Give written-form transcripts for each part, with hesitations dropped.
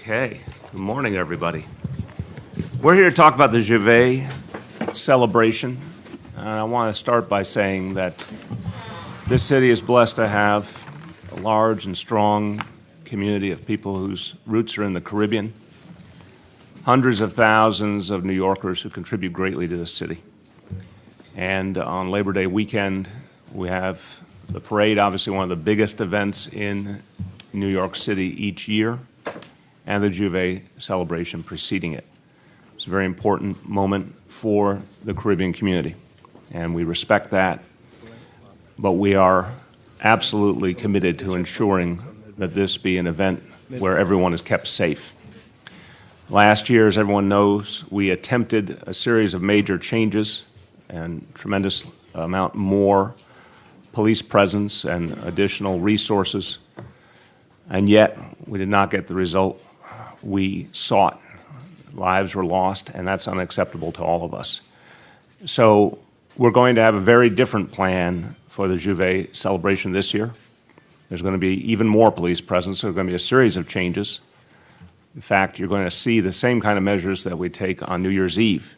Okay, good morning, everybody. We're here to talk about the Juvet celebration. And I want to start by saying that this city is blessed to have a large and strong community of people whose roots are in the Caribbean, hundreds of thousands of New Yorkers who contribute greatly to this city. And on Labor Day weekend, we have the parade, obviously one of the biggest events in New York City each year, and the Juvet celebration preceding it. It's a very important moment for the Caribbean community, and we respect that, but we are absolutely committed to ensuring that this be an event where everyone is kept safe. Last year, as everyone knows, we attempted a series of major changes and tremendous amount more police presence and additional resources, and yet we did not get the result we sought. Lives were lost, and that's unacceptable to all of us. So we're going to have a very different plan for the Juvet celebration this year. There's going to be even more police presence. There's going to be a series of changes. In fact, you're going to see the same kind of measures that we take on New Year's Eve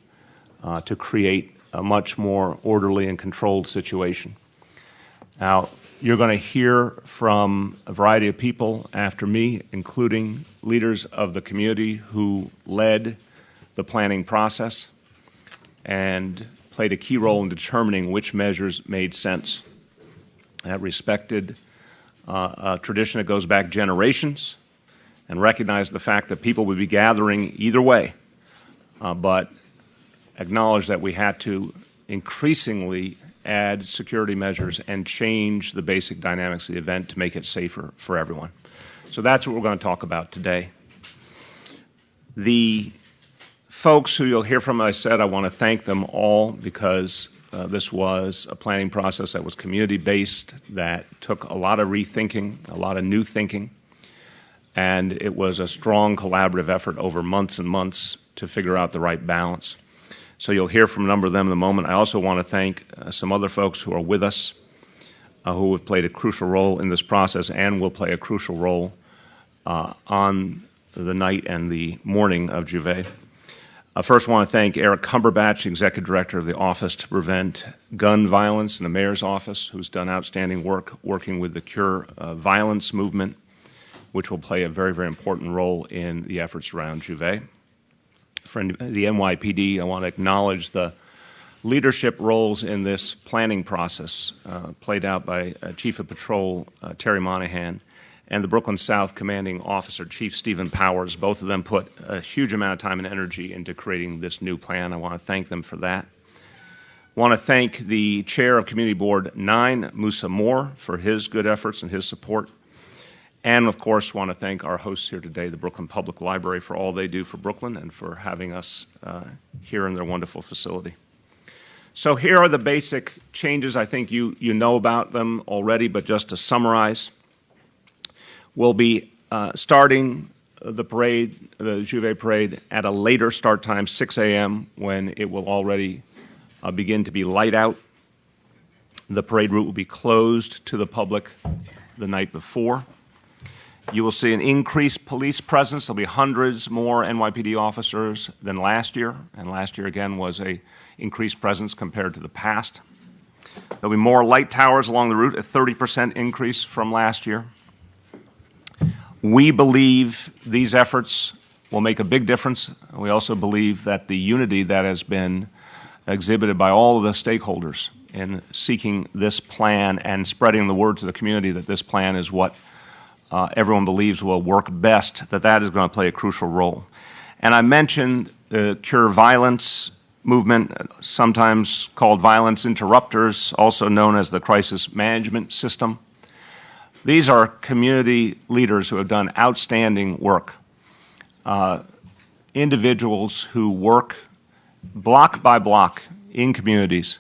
to create a much more orderly and controlled situation. Now, you're going to hear from a variety of people after me, including leaders of the community who led the planning process and played a key role in determining which measures made sense. That respected a tradition that goes back generations and recognized the fact that people would be gathering either way, but acknowledged that we had to increasingly add security measures and change the basic dynamics of the event to make it safer for everyone. So that's what we're going to talk about today. The folks who you'll hear from, I said, I want to thank them all because this was a planning process that was community-based, that took a lot of rethinking, a lot of new thinking, and it was a strong collaborative effort over months and months to figure out the right balance. So you'll hear from a number of them in a moment. I also want to thank some other folks who are with us, who have played a crucial role in this process and will play a crucial role on the night and the morning of Juvet. I first want to thank Eric Cumberbatch, Executive Director of the Office to Prevent Gun Violence in the Mayor's Office, who's done outstanding work working with the Cure Violence movement, which will play a very, very important role in the efforts around Juvet. For the NYPD, I want to acknowledge the leadership roles in this planning process played out by Chief of Patrol Terry Monahan and the Brooklyn South Commanding Officer Chief Stephen Powers. Both of them put a huge amount of time and energy into creating this new plan. I want to thank them for that. I want to thank the Chair of Community Board 9, Musa Moore, for his good efforts and his support. And, of course, want to thank our hosts here today, the Brooklyn Public Library, for all they do for Brooklyn and for having us here in their wonderful facility. So here are the basic changes. I think you know about them already, but just to summarize, we'll be starting the parade, the Juvet parade, at a later start time, 6 a.m., when it will already begin to be light out. The parade route will be closed to the public the night before. You will see an increased police presence. There'll be hundreds more NYPD officers than last year, and last year again was a increased presence compared to the past. There'll be more light towers along the route, a 30% increase from last year. We believe these efforts will make a big difference. We also believe that the unity that has been exhibited by all of the stakeholders in seeking this plan and spreading the word to the community that this plan is what everyone believes will work best, that is going to play a crucial role. And I mentioned the Cure Violence movement, sometimes called violence interrupters, also known as the crisis management system. These are community leaders who have done outstanding work, individuals who work block by block in communities,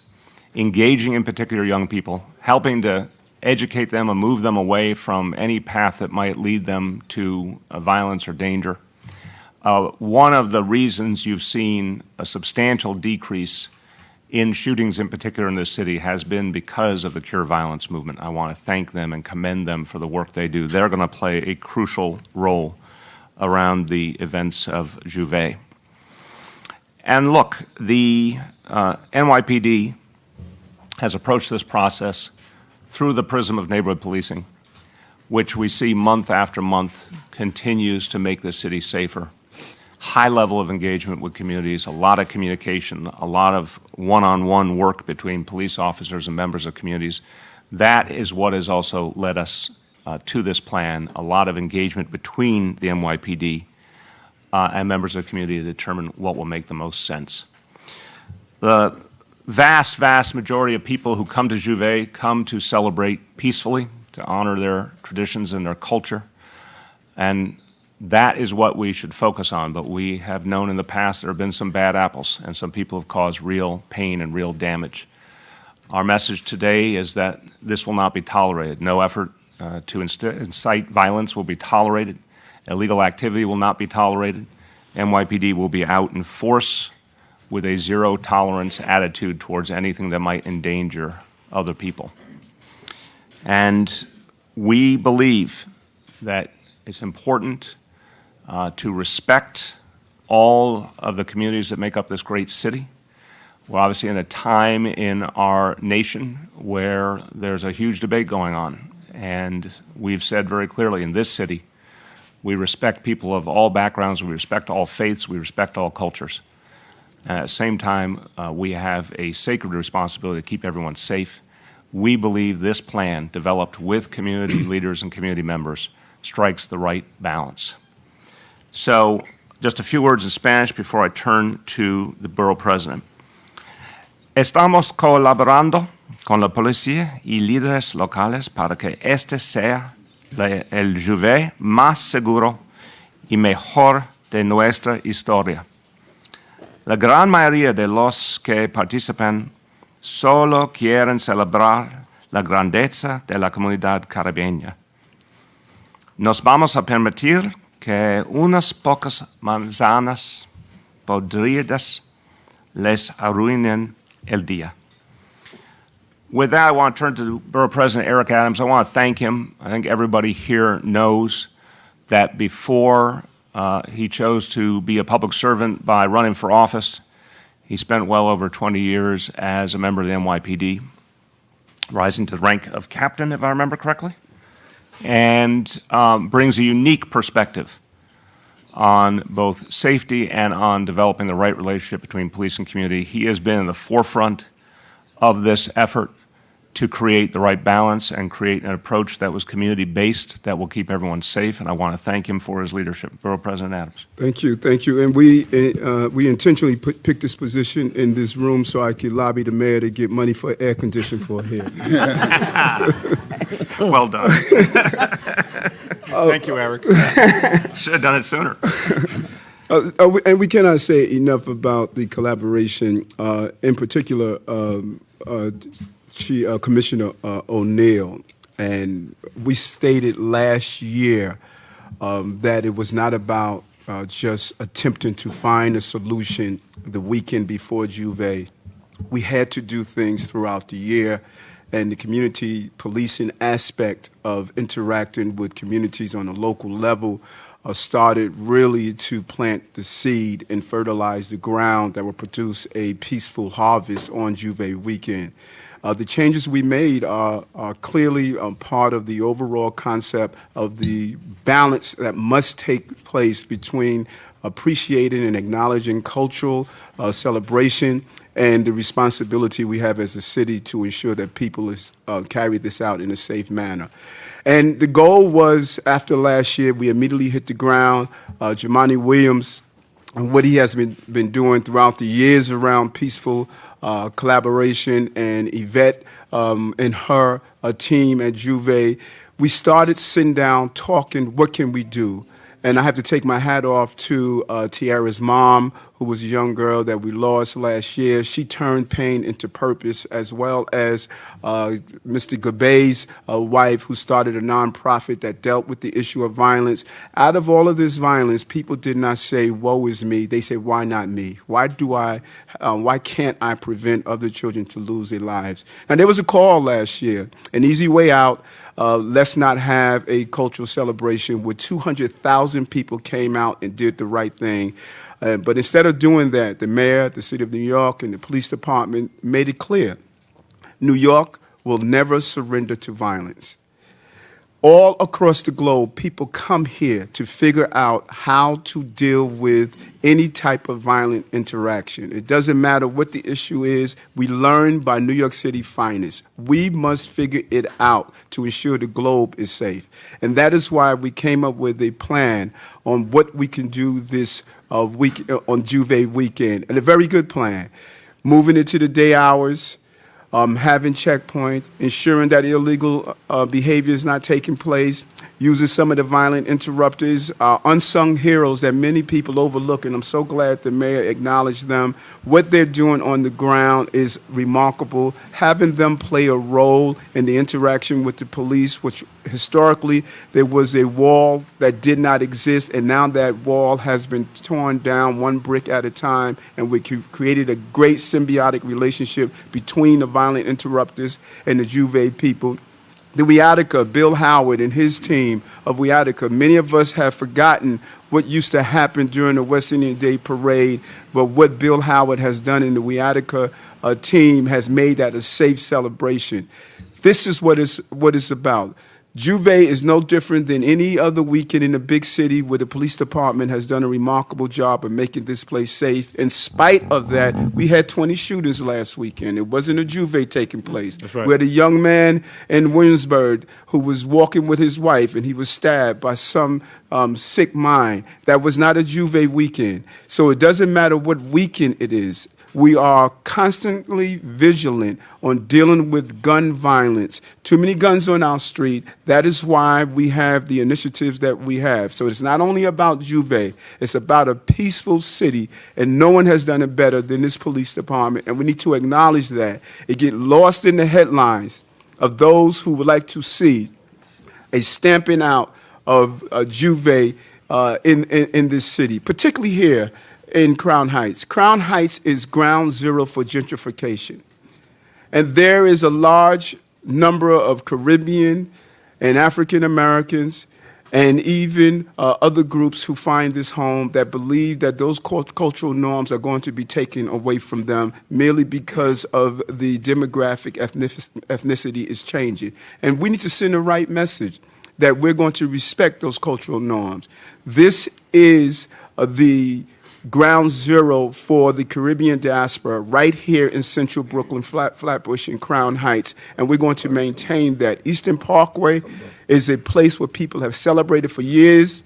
engaging in particular young people, helping to educate them and move them away from any path that might lead them to violence or danger. One of the reasons you've seen a substantial decrease in shootings in particular in this city has been because of the Cure Violence movement. I want to thank them and commend them for the work they do. They're going to play a crucial role around the events of Juve. And look, the NYPD has approached this process through the prism of neighborhood policing, which we see month after month continues to make the city safer. High level of engagement with communities, a lot of communication, a lot of one-on-one work between police officers and members of communities. That is what has also led us to this plan, a lot of engagement between the NYPD and members of the community to determine what will make the most sense. The vast, vast majority of people who come to Juve come to celebrate peacefully, to honor their traditions and their culture, and that is what we should focus on. But we have known in the past there have been some bad apples, and some people have caused real pain and real damage. Our message today is that this will not be tolerated. No effort to incite violence will be tolerated. Illegal activity will not be tolerated. NYPD will be out in force with a zero-tolerance attitude towards anything that might endanger other people. And we believe that it's important to respect all of the communities that make up this great city. We're obviously in a time in our nation where there's a huge debate going on. And we've said very clearly in this city, we respect people of all backgrounds, we respect all faiths, we respect all cultures. And at the same time, we have a sacred responsibility to keep everyone safe. We believe this plan, developed with community leaders and community members, strikes the right balance. So, just a few words in Spanish before I turn to the borough president. Estamos colaborando con la policía y líderes locales para que este sea el Juve más seguro y mejor de nuestra historia. La gran mayoría de los que participan solo quieren celebrar la grandeza de la comunidad caribeña. Nos vamos a permitir que unas pocas manzanas podridas les arruinen el día. With that, I want to turn to Borough President Eric Adams. I want to thank him. I think everybody here knows that before he chose to be a public servant by running for office, he spent well over 20 years as a member of the NYPD, rising to the rank of captain, if I remember correctly, and brings a unique perspective on both safety and on developing the right relationship between police and community. He has been in the forefront of this effort to create the right balance and create an approach that was community-based that will keep everyone safe, and I want to thank him for his leadership. Borough President Adams. Thank you, thank you. And we intentionally picked this position in this room so I could lobby the mayor to get money for air conditioning for here. Well done. Thank you, Eric. Should have done it sooner. And we cannot say enough about the collaboration, in particular, Commissioner O'Neill. And we stated last year that it was not about just attempting to find a solution the weekend before Juve. We had to do things throughout the year, and the community policing aspect of interacting with communities on a local level started really to plant the seed and fertilize the ground that will produce a peaceful harvest on Juve weekend. The changes we made are clearly part of the overall concept of the balance that must take place between appreciating and acknowledging cultural celebration and the responsibility we have as a city to ensure that people carry this out in a safe manner. And the goal was, after last year, we immediately hit the ground. Jamani Williams, and what he has been doing throughout the years around peaceful collaboration, and Yvette and her team at Juve, we started sitting down, talking, what can we do? And I have to take my hat off to Tiara's mom, who was a young girl that we lost last year. She turned pain into purpose, as well as Mr. Gabay's wife, who started a nonprofit that dealt with the issue of violence. Out of all of this violence, people did not say, woe is me. They said, why not me? Why can't I prevent other children to lose their lives? And there was a call last year, an easy way out. Let's not have a cultural celebration where 200,000 people came out and did the right thing. But instead of doing that, the mayor, the city of New York, and the police department made it clear, New York will never surrender to violence. All across the globe, people come here to figure out how to deal with any type of violent interaction. It doesn't matter what the issue is. We learn by New York City finest. We must figure it out to ensure the globe is safe. And that is why we came up with a plan on what we can do this week on Juve weekend, and a very good plan. Moving into the day hours, having checkpoints, ensuring that illegal behavior is not taking place, using some of the violent interrupters, unsung heroes that many people overlook, and I'm so glad the mayor acknowledged them. What they're doing on the ground is remarkable. Having them play a role in the interaction with the police, which historically there was a wall that did not exist, and now that wall has been torn down one brick at a time, and we created a great symbiotic relationship between the violent interrupters and the Juve people. The Wiatica, Bill Howard and his team of Wiatica, many of us have forgotten what used to happen during the West Indian Day Parade, but what Bill Howard has done in the Wiatica team has made that a safe celebration. This is what it's about. Juve is no different than any other weekend in a big city where the police department has done a remarkable job of making this place safe. In spite of that, we had 20 shootings last weekend. It wasn't a Juve taking place. That's right. We had a young man in Williamsburg who was walking with his wife and he was stabbed by some sick mind. That was not a Juve weekend. So it doesn't matter what weekend it is. We are constantly vigilant on dealing with gun violence. Too many guns on our street. That is why we have the initiatives that we have. So it's not only about Juve, it's about a peaceful city, and no one has done it better than this police department, and we need to acknowledge that. It gets lost in the headlines of those who would like to see a stamping out of Juve in this city, particularly here in Crown Heights. Crown Heights is ground zero for gentrification. And there is a large number of Caribbean and African Americans and even other groups who find this home that believe that those cultural norms are going to be taken away from them merely because of the demographic ethnicity is changing. And we need to send the right message that we're going to respect those cultural norms. This is the ground zero for the Caribbean diaspora right here in central Brooklyn, Flatbush, and Crown Heights, and we're going to maintain that. Eastern Parkway is a place where people have celebrated for years.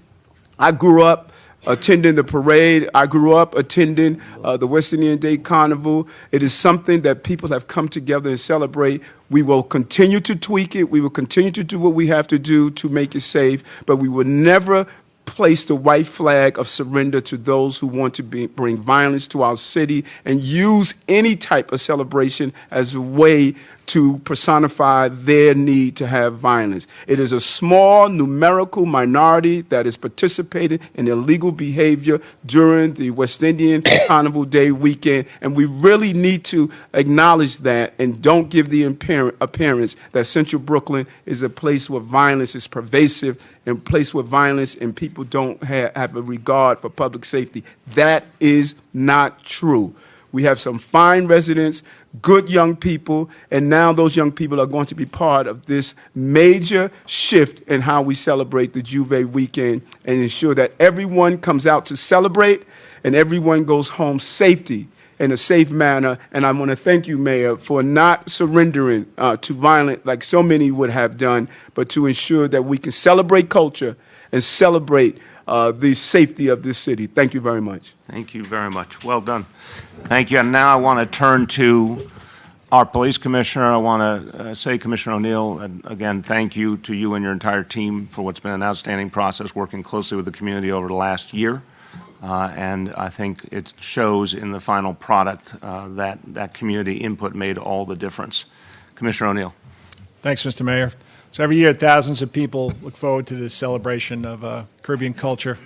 I grew up attending the parade. I grew up attending the West Indian Day Carnival. It is something that people have come together and celebrate. We will continue to tweak it. We will continue to do what we have to do to make it safe, but we will never place the white flag of surrender to those who want to bring violence to our city and use any type of celebration as a way to personify their need to have violence. It is a small numerical minority that is participating in illegal behavior during the West Indian Carnival Day weekend, and we really need to acknowledge that and don't give the appearance that Central Brooklyn is a place where violence is pervasive and a place where violence and people don't have a regard for public safety. That is not true. We have some fine residents, good young people, and now those young people are going to be part of this major shift in how we celebrate the Juve weekend and ensure that everyone comes out to celebrate and everyone goes home safety in a safe manner. And I want to thank you, Mayor, for not surrendering to violence like so many would have done, but to ensure that we can celebrate culture and celebrate the safety of this city. Thank you very much. Thank you very much. Well done. Thank you. And now I want to turn to our police commissioner. I want to say, Commissioner O'Neill, again, thank you to you and your entire team for what's been an outstanding process, working closely with the community over the last year. And I think it shows in the final product that community input made all the difference. Commissioner O'Neill. Thanks, Mr. Mayor. So every year, thousands of people look forward to this celebration of Caribbean culture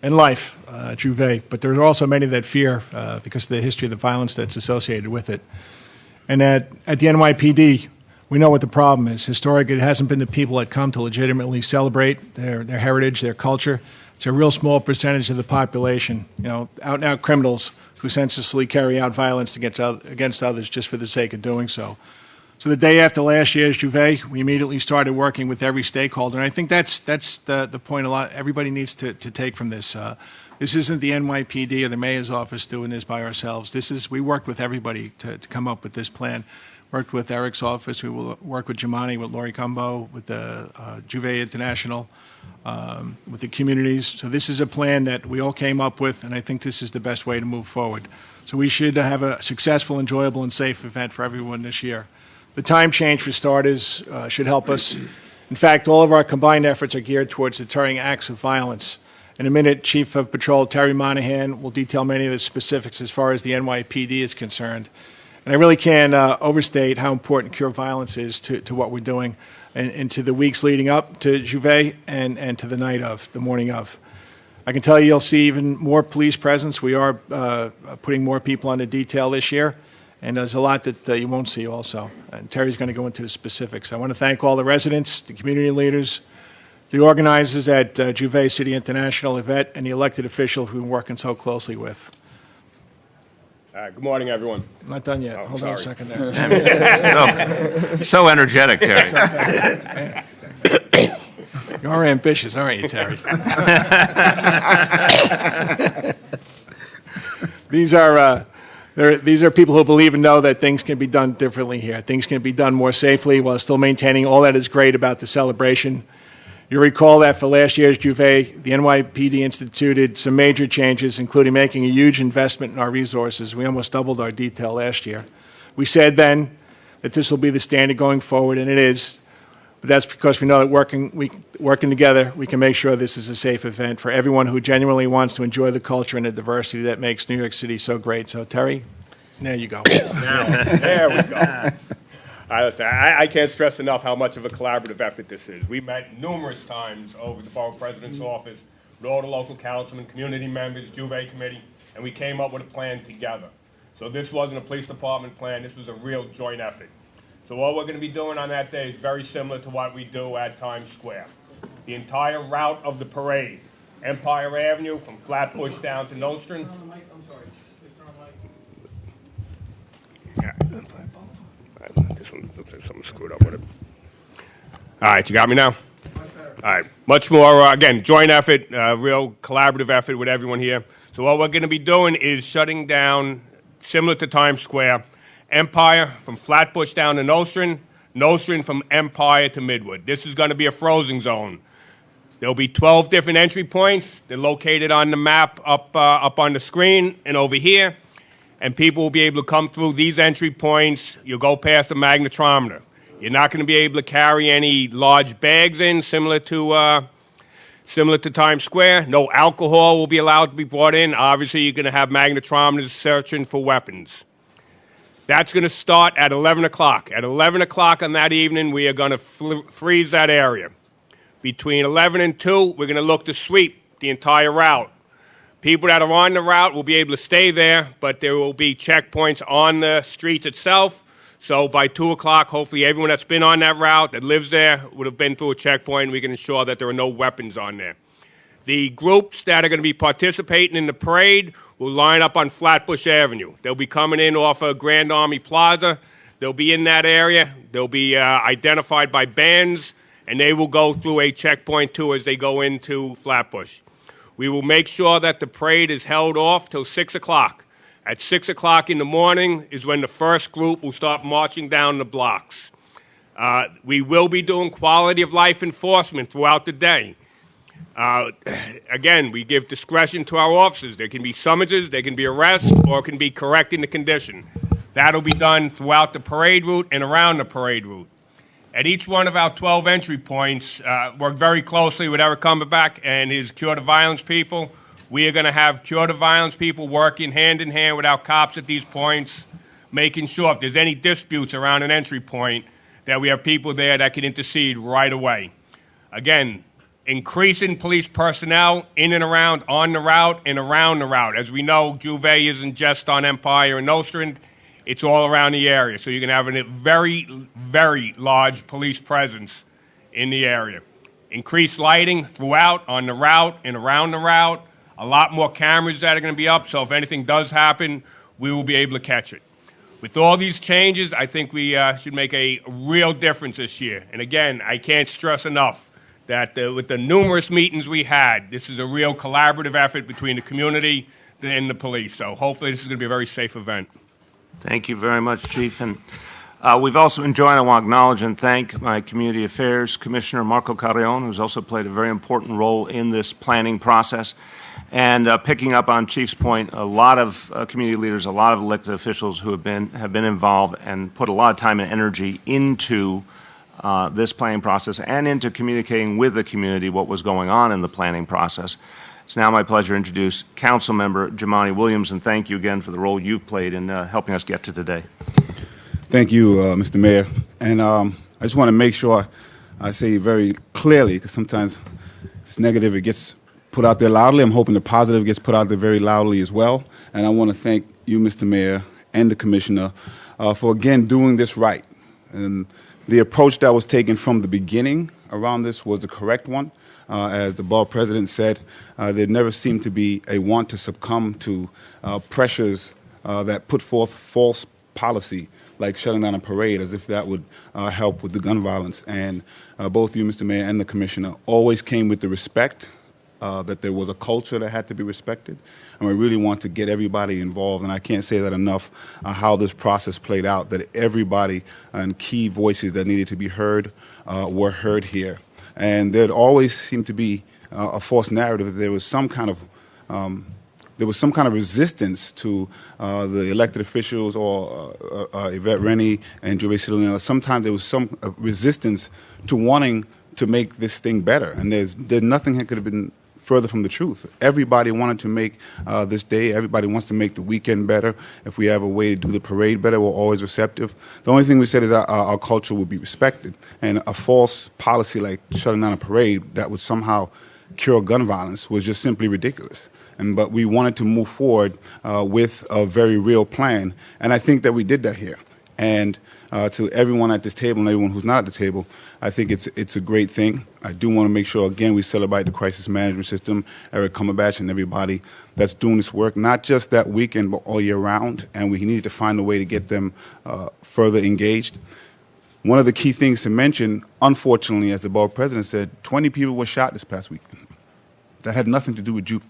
and life at Juve. But there are also many that fear because of the history of the violence that's associated with it. And at the NYPD, we know what the problem is. Historically, it hasn't been the people that come to legitimately celebrate their heritage, their culture. It's a real small percentage of the population, out-and-out criminals who senselessly carry out violence against others just for the sake of doing so. So the day after last year's Juve, we immediately started working with every stakeholder, and I think that's the point everybody needs to take from this. This isn't the NYPD or the mayor's office doing this by ourselves. We worked with everybody to come up with this plan. Worked with Eric's office. We will work with Jimani, with Lori Cumbo, with the Juve International, with the communities. So this is a plan that we all came up with, and I think this is the best way to move forward. So we should have a successful, enjoyable, and safe event for everyone this year. The time change, for starters, should help us. In fact, all of our combined efforts are geared towards deterring acts of violence. In a minute, Chief of Patrol Terry Monahan will detail many of the specifics as far as the NYPD is concerned. And I really can't overstate how important Cure Violence is to what we're doing and to the weeks leading up to Juve and to the night of, the morning of. I can tell you you'll see even more police presence. We are putting more people on the detail this year, and there's a lot that you won't see also. And Terry's going to go into the specifics. I want to thank all the residents, the community leaders, the organizers at Juve City International, Yvette, and the elected officials we've been working so closely with. Good morning, everyone. I'm not done yet. Hold on a second there. So energetic, Terry. You are ambitious, aren't you, Terry? These are people who believe and know that things can be done differently here. Things can be done more safely while still maintaining all that is great about the celebration. You recall that for last year's Juve, the NYPD instituted some major changes, including making a huge investment in our resources. We almost doubled our detail last year. We said then that this will be the standard going forward, and it is. But that's because we know that working together, we can make sure this is a safe event for everyone who genuinely wants to enjoy the culture and the diversity that makes New York City so great. So, Terry, there you go. There we go. Listen, I can't stress enough how much of a collaborative effort this is. We met numerous times over the Borough President's office with all the local councilmen, community members, Juve committee, and we came up with a plan together. So this wasn't a police department plan. This was a real joint effort. So what we're going to be doing on that day is very similar to what we do at Times Square. The entire route of the parade, Empire Avenue from Flatbush down to Nostrand. This one looks like something screwed up with it. All right, you got me now? All right, much more, again, joint effort, real collaborative effort with everyone here. So what we're going to be doing is shutting down, similar to Times Square, Empire from Flatbush down to Nostrand, Nostrand from Empire to Midwood. This is going to be a frozen zone. There'll be 12 different entry points. They're located on the map up on the screen and over here. And people will be able to come through these entry points. You'll go past the magnetometer. You're not going to be able to carry any large bags in, similar to Times Square. No alcohol will be allowed to be brought in. Obviously, you're going to have magnetometers searching for weapons. That's going to start at 11 o'clock. At 11 o'clock on that evening, we are going to freeze that area. Between 11 and 2, we're going to look to sweep the entire route. People that are on the route will be able to stay there, but there will be checkpoints on the streets itself. So by 2 o'clock, hopefully everyone that's been on that route, that lives there, would have been through a checkpoint. We can ensure that there are no weapons on there. The groups that are going to be participating in the parade will line up on Flatbush Avenue. They'll be coming in off of Grand Army Plaza. They'll be in that area. They'll be identified by bands, and they will go through a checkpoint too as they go into Flatbush. We will make sure that the parade is held off till 6 o'clock. At 6 o'clock in the morning is when the first group will start marching down the blocks. We will be doing quality of life enforcement throughout the day. Again, we give discretion to our officers. There can be summonses, there can be arrests, or it can be correcting the condition. That'll be done throughout the parade route and around the parade route. At each one of our 12 entry points, work very closely with Eric Cumberbatch and his Cure to Violence people. We are going to have cure the violence people working hand in hand with our cops at these points, making sure if there's any disputes around an entry point, that we have people there that can intercede right away. Again, increasing police personnel in and around, on the route and around the route. As we know, Juve isn't just on Empire and Nostrand, it's all around the area. So you can have a very, very large police presence in the area. Increased lighting throughout, on the route and around the route. A lot more cameras that are going to be up, so if anything does happen, we will be able to catch it. With all these changes, I think we should make a real difference this year. And again, I can't stress enough that with the numerous meetings we had, this is a real collaborative effort between the community and the police. So hopefully this is going to be a very safe event. Thank you very much, Chief. And we've also enjoyed, I want to acknowledge and thank my Community Affairs Commissioner, Marco Carrion, who's also played a very important role in this planning process. And picking up on Chief's point, a lot of community leaders, a lot of elected officials who have been involved and put a lot of time and energy into this planning process and into communicating with the community what was going on in the planning process. It's now my pleasure to introduce Councilmember Jumaane Williams, and thank you again for the role you've played in helping us get to today. Thank you, Mr. Mayor. And I just want to make sure I say very clearly, because sometimes if it's negative, it gets put out there loudly. I'm hoping the positive gets put out there very loudly as well. And I want to thank you, Mr. Mayor, and the Commissioner for, again, doing this right. And the approach that was taken from the beginning around this was the correct one. As the Borough President said, there never seemed to be a want to succumb to pressures that put forth false policy, like shutting down a parade, as if that would help with the gun violence. And both you, Mr. Mayor, and the Commissioner always came with the respect that there was a culture that had to be respected. And we really want to get everybody involved. And I can't say that enough, how this process played out, that everybody and key voices that needed to be heard were heard here. And there always seemed to be a false narrative that there was some kind of resistance to the elected officials or Yvette Rennie and Juve Citadel. Sometimes there was some resistance to wanting to make this thing better. And there's nothing that could have been further from the truth. Everybody wanted to make this day, everybody wants to make the weekend better. If we have a way to do the parade better, we're always receptive. The only thing we said is our culture will be respected. And a false policy like shutting down a parade that would somehow cure gun violence was just simply ridiculous. But we wanted to move forward with a very real plan. And I think that we did that here. And to everyone at this table and everyone who's not at the table, I think it's a great thing. I do want to make sure, again, we celebrate the crisis management system, Eric Cumberbatch and everybody that's doing this work, not just that weekend, but all year round. And we need to find a way to get them further engaged. One of the key things to mention, unfortunately, as the Borough President said, 20 people were shot this past weekend. That had nothing to do with Jubilee.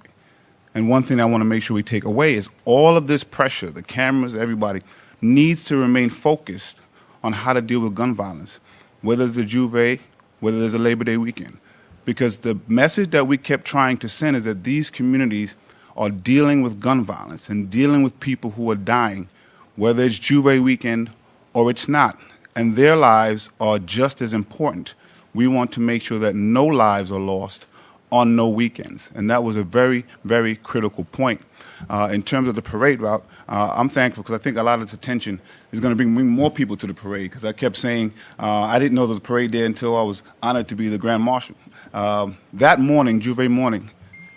And one thing I want to make sure we take away is all of this pressure, the cameras, everybody, needs to remain focused on how to deal with gun violence, whether it's a Juve, whether there's a Labor Day weekend. Because the message that we kept trying to send is that these communities are dealing with gun violence and dealing with people who are dying, whether it's Juve weekend or it's not. And their lives are just as important. We want to make sure that no lives are lost on no weekends. And that was a very, very critical point. In terms of the parade route, I'm thankful because I think a lot of this attention is going to bring more people to the parade, because I kept saying I didn't know there was a parade there until I was honored to be the Grand Marshal. That morning, Juve morning,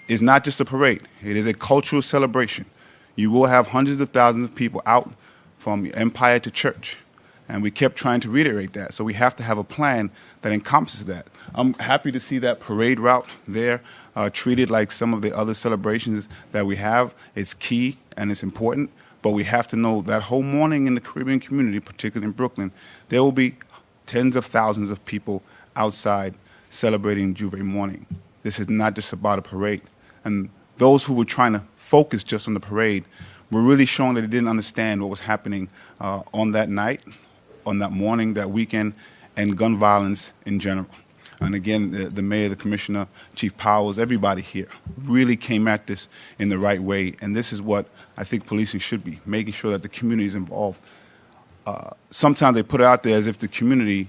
is not just a parade. It is a cultural celebration. You will have hundreds of thousands of people out from Empire to church. And we kept trying to reiterate that. So we have to have a plan that encompasses that. I'm happy to see that parade route there treated like some of the other celebrations that we have. It's key and it's important, but we have to know that whole morning in the Caribbean community, particularly in Brooklyn, there will be tens of thousands of people outside celebrating Juve morning. This is not just about a parade. And those who were trying to focus just on the parade were really showing that they didn't understand what was happening on that night, on that morning, that weekend, and gun violence in general. And again, the mayor, the commissioner, Chief Powers, everybody here really came at this in the right way. And this is what I think policing should be, making sure that the community is involved. Sometimes they put it out there as if the community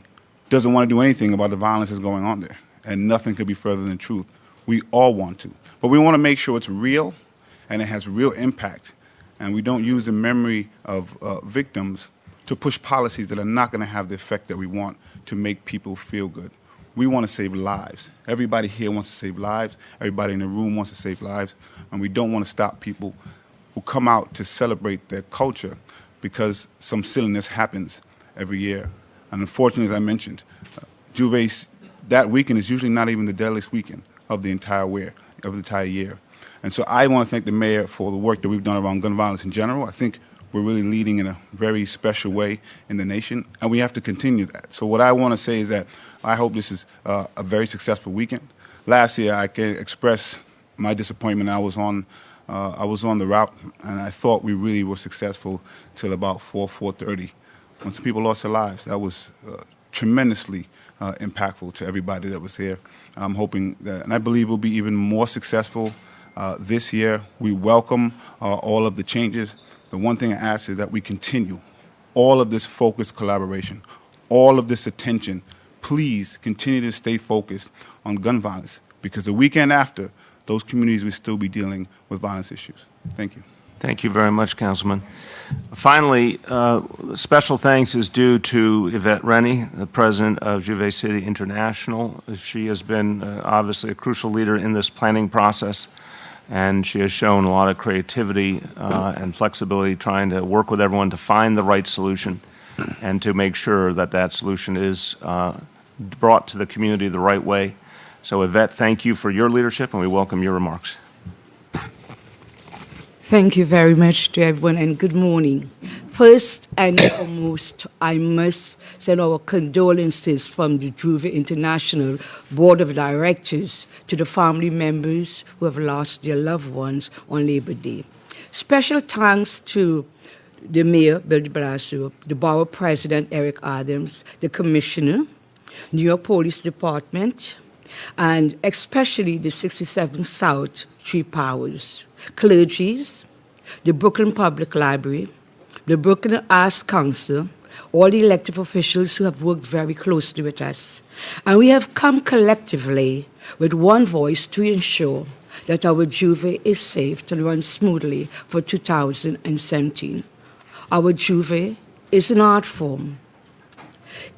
doesn't want to do anything about the violence that's going on there. And nothing could be further than the truth. We all want to. But we want to make sure it's real and it has real impact. And we don't use the memory of victims to push policies that are not going to have the effect that we want to make people feel good. We want to save lives. Everybody here wants to save lives. Everybody in the room wants to save lives. And we don't want to stop people who come out to celebrate their culture because some silliness happens every year. And unfortunately, as I mentioned, Juve, that weekend is usually not even the deadliest weekend of the entire year. And so I want to thank the mayor for the work that we've done around gun violence in general. I think we're really leading in a very special way in the nation, and we have to continue that. So what I want to say is that I hope this is a very successful weekend. Last year, I can express my disappointment. I was on the route, and I thought we really were successful till about 4:30, when some people lost their lives. That was tremendously impactful to everybody that was there. I'm hoping that, and I believe we'll be even more successful this year. We welcome all of the changes. The one thing I ask is that we continue all of this focused collaboration, all of this attention. Please continue to stay focused on gun violence, because the weekend after, those communities will still be dealing with violence issues. Thank you. Thank you very much, Councilman. Finally, special thanks is due to Yvette Rennie, the president of Juve City International. She has been obviously a crucial leader in this planning process, and she has shown a lot of creativity and flexibility trying to work with everyone to find the right solution and to make sure that that solution is brought to the community the right way. So, Yvette, thank you for your leadership, and we welcome your remarks. Thank you very much to everyone, and good morning. First and foremost, I must send our condolences from the Juve International Board of Directors to the family members who have lost their loved ones on Labor Day. Special thanks to the Mayor, Bill de Blasio, the Borough President, Eric Adams, the Commissioner, New York Police Department, and especially the 67 South Three Powers, clergies, the Brooklyn Public Library, the Brooklyn Arts Council, all the elected officials who have worked very closely with us. And we have come collectively with one voice to ensure that our Juve is safe to run smoothly for 2017. Our Juve is an art form.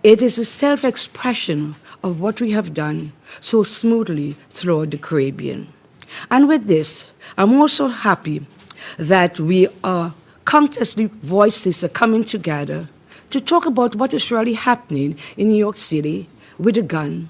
It is a self-expression of what we have done so smoothly throughout the Caribbean. And with this, I'm also happy that we are countlessly voices are coming together to talk about what is really happening in New York City with the gun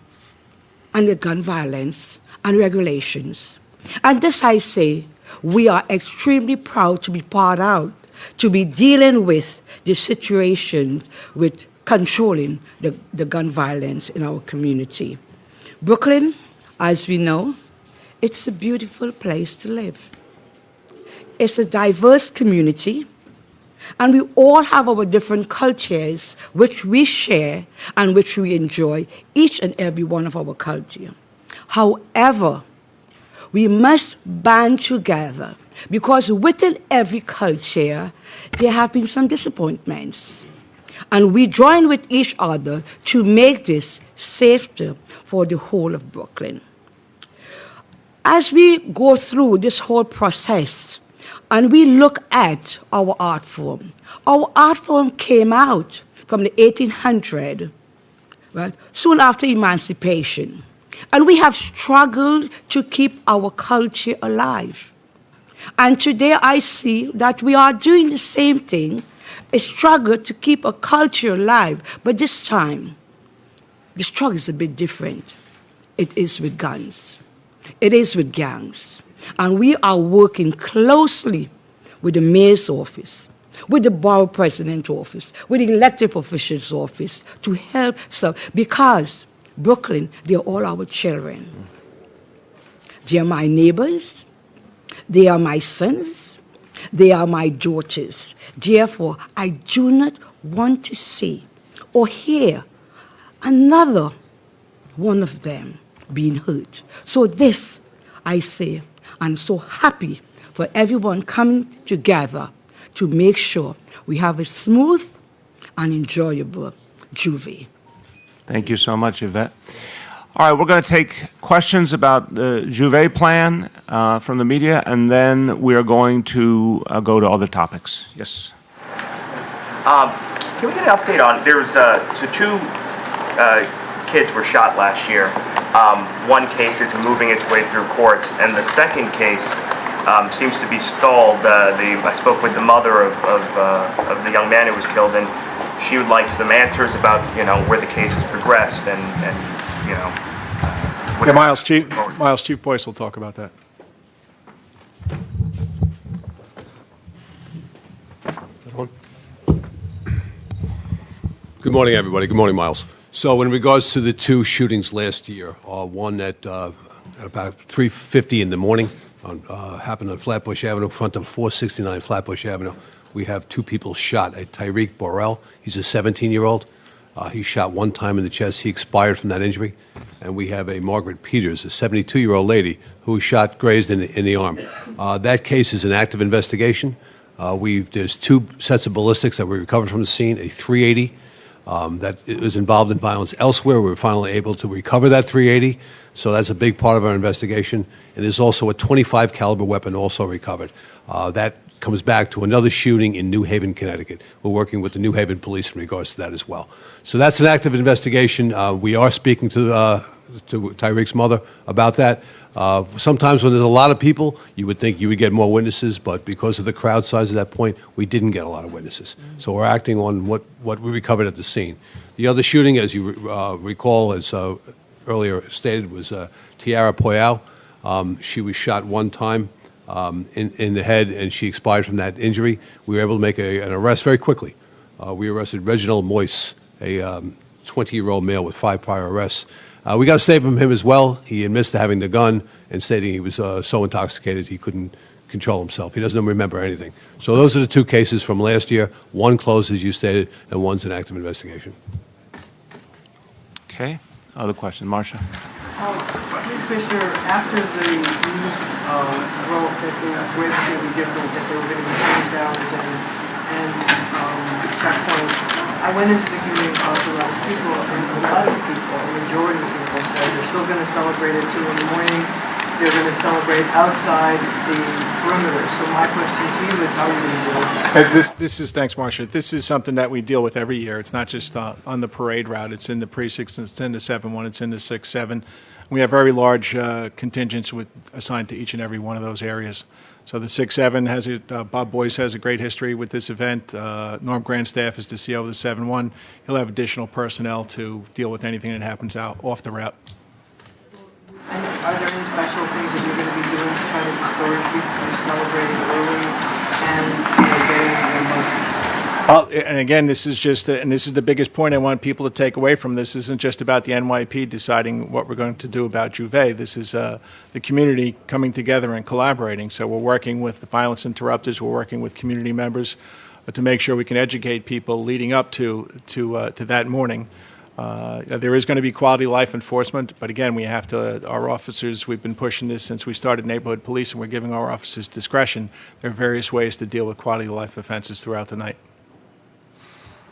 and the gun violence and regulations. And this I say, we are extremely proud to be part out, to be dealing with the situation with controlling the gun violence in our community. Brooklyn, as we know, it's a beautiful place to live. It's a diverse community, and we all have our different cultures which we share and which we enjoy, each and every one of our culture. However, we must band together, because within every culture, there have been some disappointments. And we join with each other to make this safer for the whole of Brooklyn. As we go through this whole process and we look at our art form came out from the 1800s, right, soon after emancipation. And we have struggled to keep our culture alive. And today I see that we are doing the same thing, a struggle to keep a culture alive. But this time, the struggle is a bit different. It is with guns. It is with gangs. And we are working closely with the mayor's office, with the borough president's office, with the elected officials' office to help serve. Because Brooklyn, they're all our children. They are my neighbors. They are my sons. They are my daughters. Therefore, I do not want to see or hear another one of them being hurt. So this, I say, I'm so happy for everyone coming together to make sure we have a smooth and enjoyable Juve. Thank you so much, Yvette. All right, we're going to take questions about the Juve plan from the media, and then we are going to go to other topics. Yes. Can we get an update on, there was, so two kids were shot last year. One case is moving its way through courts, and the second case seems to be stalled. I spoke with the mother of the young man who was killed, and she would like some answers about, where the case has progressed and Yeah, Miles, Chief Boyce will talk about that. Good morning, everybody. Good morning, Miles. So in regards to the two shootings last year, one at about 3:50 in the morning happened on Flatbush Avenue, in front of 469 Flatbush Avenue. We have two people shot. A Tyreek Borrell, he's a 17-year-old. He shot one time in the chest. He expired from that injury. And we have a Margaret Peters, a 72-year-old lady, who was shot, grazed in the arm. That case is an active investigation. There's two sets of ballistics that we recovered from the scene, a .380 that was involved in violence elsewhere. We were finally able to recover that .380, so that's a big part of our investigation. And there's also a .25 caliber weapon also recovered. That comes back to another shooting in New Haven, Connecticut. We're working with the New Haven police in regards to that as well. So that's an active investigation. We are speaking to Tyreek's mother about that. Sometimes when there's a lot of people, you would think you would get more witnesses, but because of the crowd size at that point, we didn't get a lot of witnesses. So we're acting on what we recovered at the scene. The other shooting, as you recall, as earlier stated, was Tiara Poyao. She was shot one time in the head, and she expired from that injury. We were able to make an arrest very quickly. We arrested Reginald Moyce, a 20-year-old male with 5 prior arrests. We got a statement from him as well. He admits to having the gun and stating he was so intoxicated he couldn't control himself. He doesn't remember anything. So those are the two cases from last year. One closed, as you stated, and one's an active investigation. Okay. Other question, Marcia. Police Commissioner, after the news broke that the waves were going to be different, that they were going to be shutting down and checkpoints, I went into the community and talked to a lot of people, and a lot of people, a majority of people said they're still going to celebrate at 2 in the morning. They're going to celebrate outside the perimeter. So my question to you is, how are you going to deal with that? Thanks, Marcia. This is something that we deal with every year. It's not just on the parade route. It's in the precincts. It's in the 7-1. It's in the 6-7. We have very large contingents assigned to each and every one of those areas. So the 6-7 has Bob Boyce has a great history with this event. Norm Grandstaff is the CO of the 7-1. He'll have additional personnel to deal with anything that happens off the route. And are there any special things that you're going to be doing to try to discourage people from celebrating early and getting their emotions? And again, this is the biggest point I want people to take away from this. This isn't just about the NYP deciding what we're going to do about Juve. This is the community coming together and collaborating. So we're working with the violence interrupters. We're working with community members to make sure we can educate people leading up to that morning. There is going to be quality of life enforcement, but again, our officers, we've been pushing this since we started neighborhood police, and we're giving our officers discretion. There are various ways to deal with quality of life offenses throughout the night.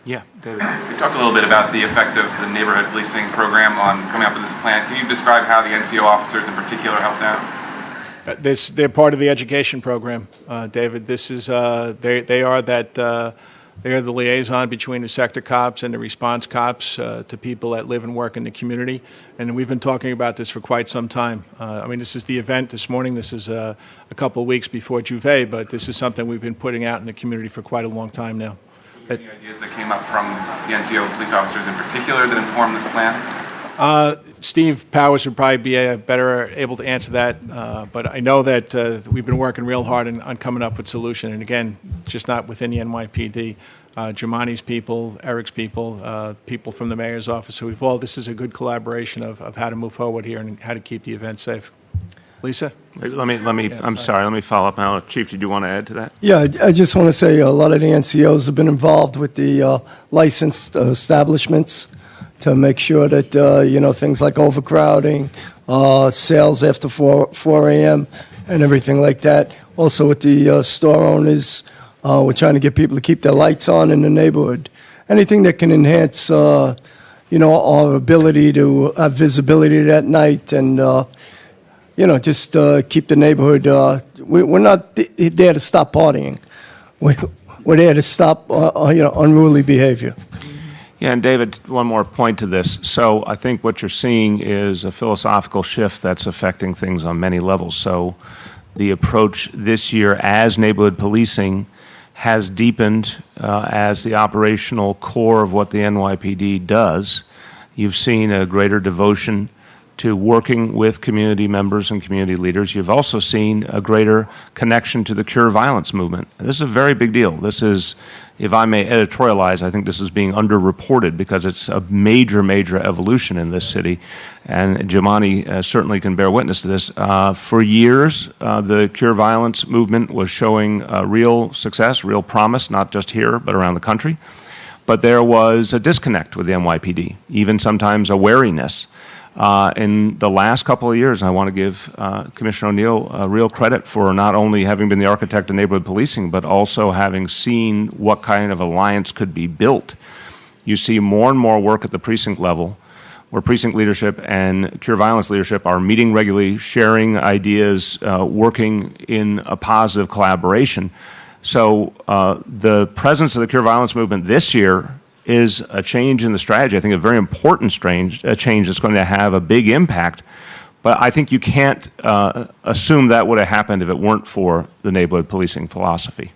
Yeah, David. You talked a little bit about the effect of the neighborhood policing program on coming up with this plan. Can you describe how the NCO officers in particular helped out? They're part of the education program, David. This is they are the liaison between the sector cops and the response cops to people that live and work in the community. And we've been talking about this for quite some time. This is the event this morning. This is a couple of weeks before Juve, but this is something we've been putting out in the community for quite a long time now. Any ideas that came up from the NCO police officers in particular that informed this plan? Steve Powers would probably be better able to answer that, but I know that we've been working real hard on coming up with a solution, and again, just not within the NYPD. Germani's people, Eric's people, people from the mayor's office. So this is a good collaboration of how to move forward here and how to keep the event safe. Lisa? I'm sorry, let me follow up now. Chief, did you want to add to that? Yeah, I just want to say a lot of the NCOs have been involved with the licensed establishments to make sure that, things like overcrowding, sales after 4 a.m. and everything like that. Also with the store owners, we're trying to get people to keep their lights on in the neighborhood. Anything that can enhance, our ability to have visibility at night and, just keep the neighborhood. We're not there to stop partying. We're there to stop, unruly behavior. Yeah, and David, one more point to this. So I think what you're seeing is a philosophical shift that's affecting things on many levels. So the approach this year as neighborhood policing has deepened as the operational core of what the NYPD does. You've seen a greater devotion to working with community members and community leaders. You've also seen a greater connection to the Cure Violence movement. This is a very big deal. This is, if I may editorialize, I think this is being underreported because it's a major, major evolution in this city. And Jumani certainly can bear witness to this. For years, the Cure Violence movement was showing real success, real promise, not just here, but around the country. But there was a disconnect with the NYPD, even sometimes a wariness. In the last couple of years, I want to give Commissioner O'Neill real credit for not only having been the architect of neighborhood policing, but also having seen what kind of alliance could be built. You see more and more work at the precinct level, where precinct leadership and Cure Violence leadership are meeting regularly, sharing ideas, working in a positive collaboration. So the presence of the Cure Violence movement this year is a change in the strategy. I think a very important change that's going to have a big impact. But I think you can't assume that would have happened if it weren't for the neighborhood policing philosophy.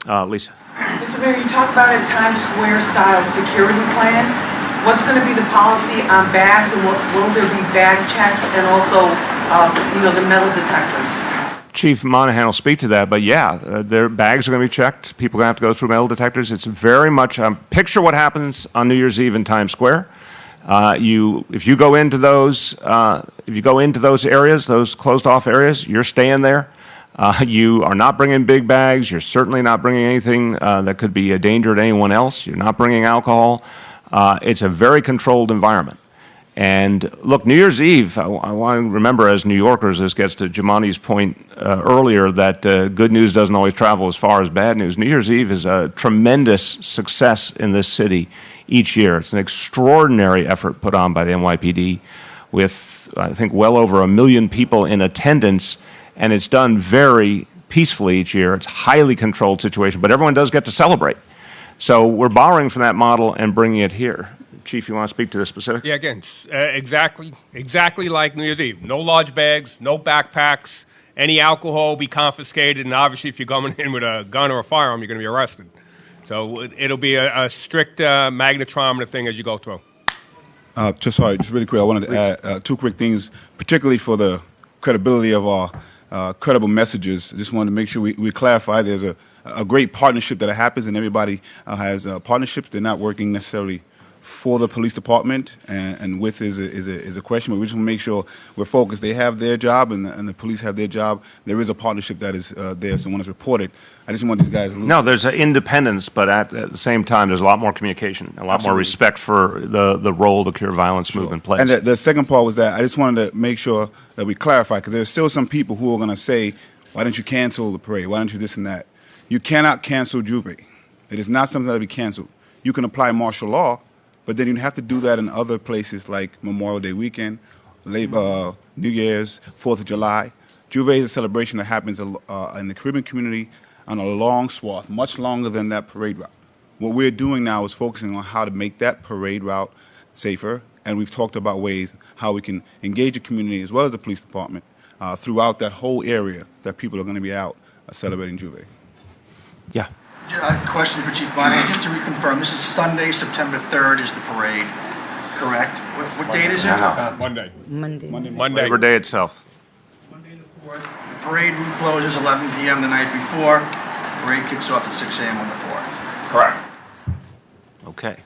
Lisa. Mr. Mayor, you talk about a Times Square style security plan. What's going to be the policy on bags, and will there be bag checks and also, the metal detectors? Chief Monahan will speak to that, but yeah, their bags are going to be checked. People are going to have to go through metal detectors. It's very much picture what happens on New Year's Eve in Times Square. If you go into those areas, those closed-off areas, you're staying there. You are not bringing big bags. You're certainly not bringing anything that could be a danger to anyone else. You're not bringing alcohol. It's a very controlled environment. And look, New Year's Eve, I want to remember as New Yorkers, this gets to Jumani's point earlier, that good news doesn't always travel as far as bad news. New Year's Eve is a tremendous success in this city each year. It's an extraordinary effort put on by the NYPD with, I think, well over 1 million people in attendance, and it's done very peacefully each year. It's a highly controlled situation, but everyone does get to celebrate. So we're borrowing from that model and bringing it here. Chief, you want to speak to the specifics? Yeah, again, exactly like New Year's Eve. No large bags, no backpacks. Any alcohol will be confiscated, and obviously if you're coming in with a gun or a firearm, you're going to be arrested. So it'll be a strict magnetrometer thing as you go through. Just really quick, I wanted to add 2 quick things, particularly for the credibility of our credible messages. I just wanted to make sure we clarify there's a great partnership that happens, and everybody has partnerships. They're not working necessarily for the police department, and with is a question, but we just want to make sure we're focused. They have their job, and the police have their job. There is a partnership that is there, so when it's reported, I just want these guys to No, there's an independence, but at the same time, there's a lot more communication, a lot more respect for the role the Cure Violence movement plays. And the second part was that I just wanted to make sure that we clarify, because there's still some people who are going to say, why don't you cancel the parade? Why don't you this and that? You cannot cancel Juve. It is not something that will be canceled. You can apply martial law, but then you have to do that in other places like Memorial Day weekend, New Year's, 4th of July. Juve is a celebration that happens in the Caribbean community on a long swath, much longer than that parade route. What we're doing now is focusing on how to make that parade route safer, and we've talked about ways how we can engage the community as well as the police department throughout that whole area that people are going to be out celebrating Juve. Yeah. Question for Chief Monahan, just to reconfirm, this is Sunday, September 3rd is the parade, correct? What date is it? Monday. Monday. Labor Day itself. Monday the 4th. The parade route closes 11 p.m. the night before. The parade kicks off at 6 a.m. on the 4th. Correct. Okay.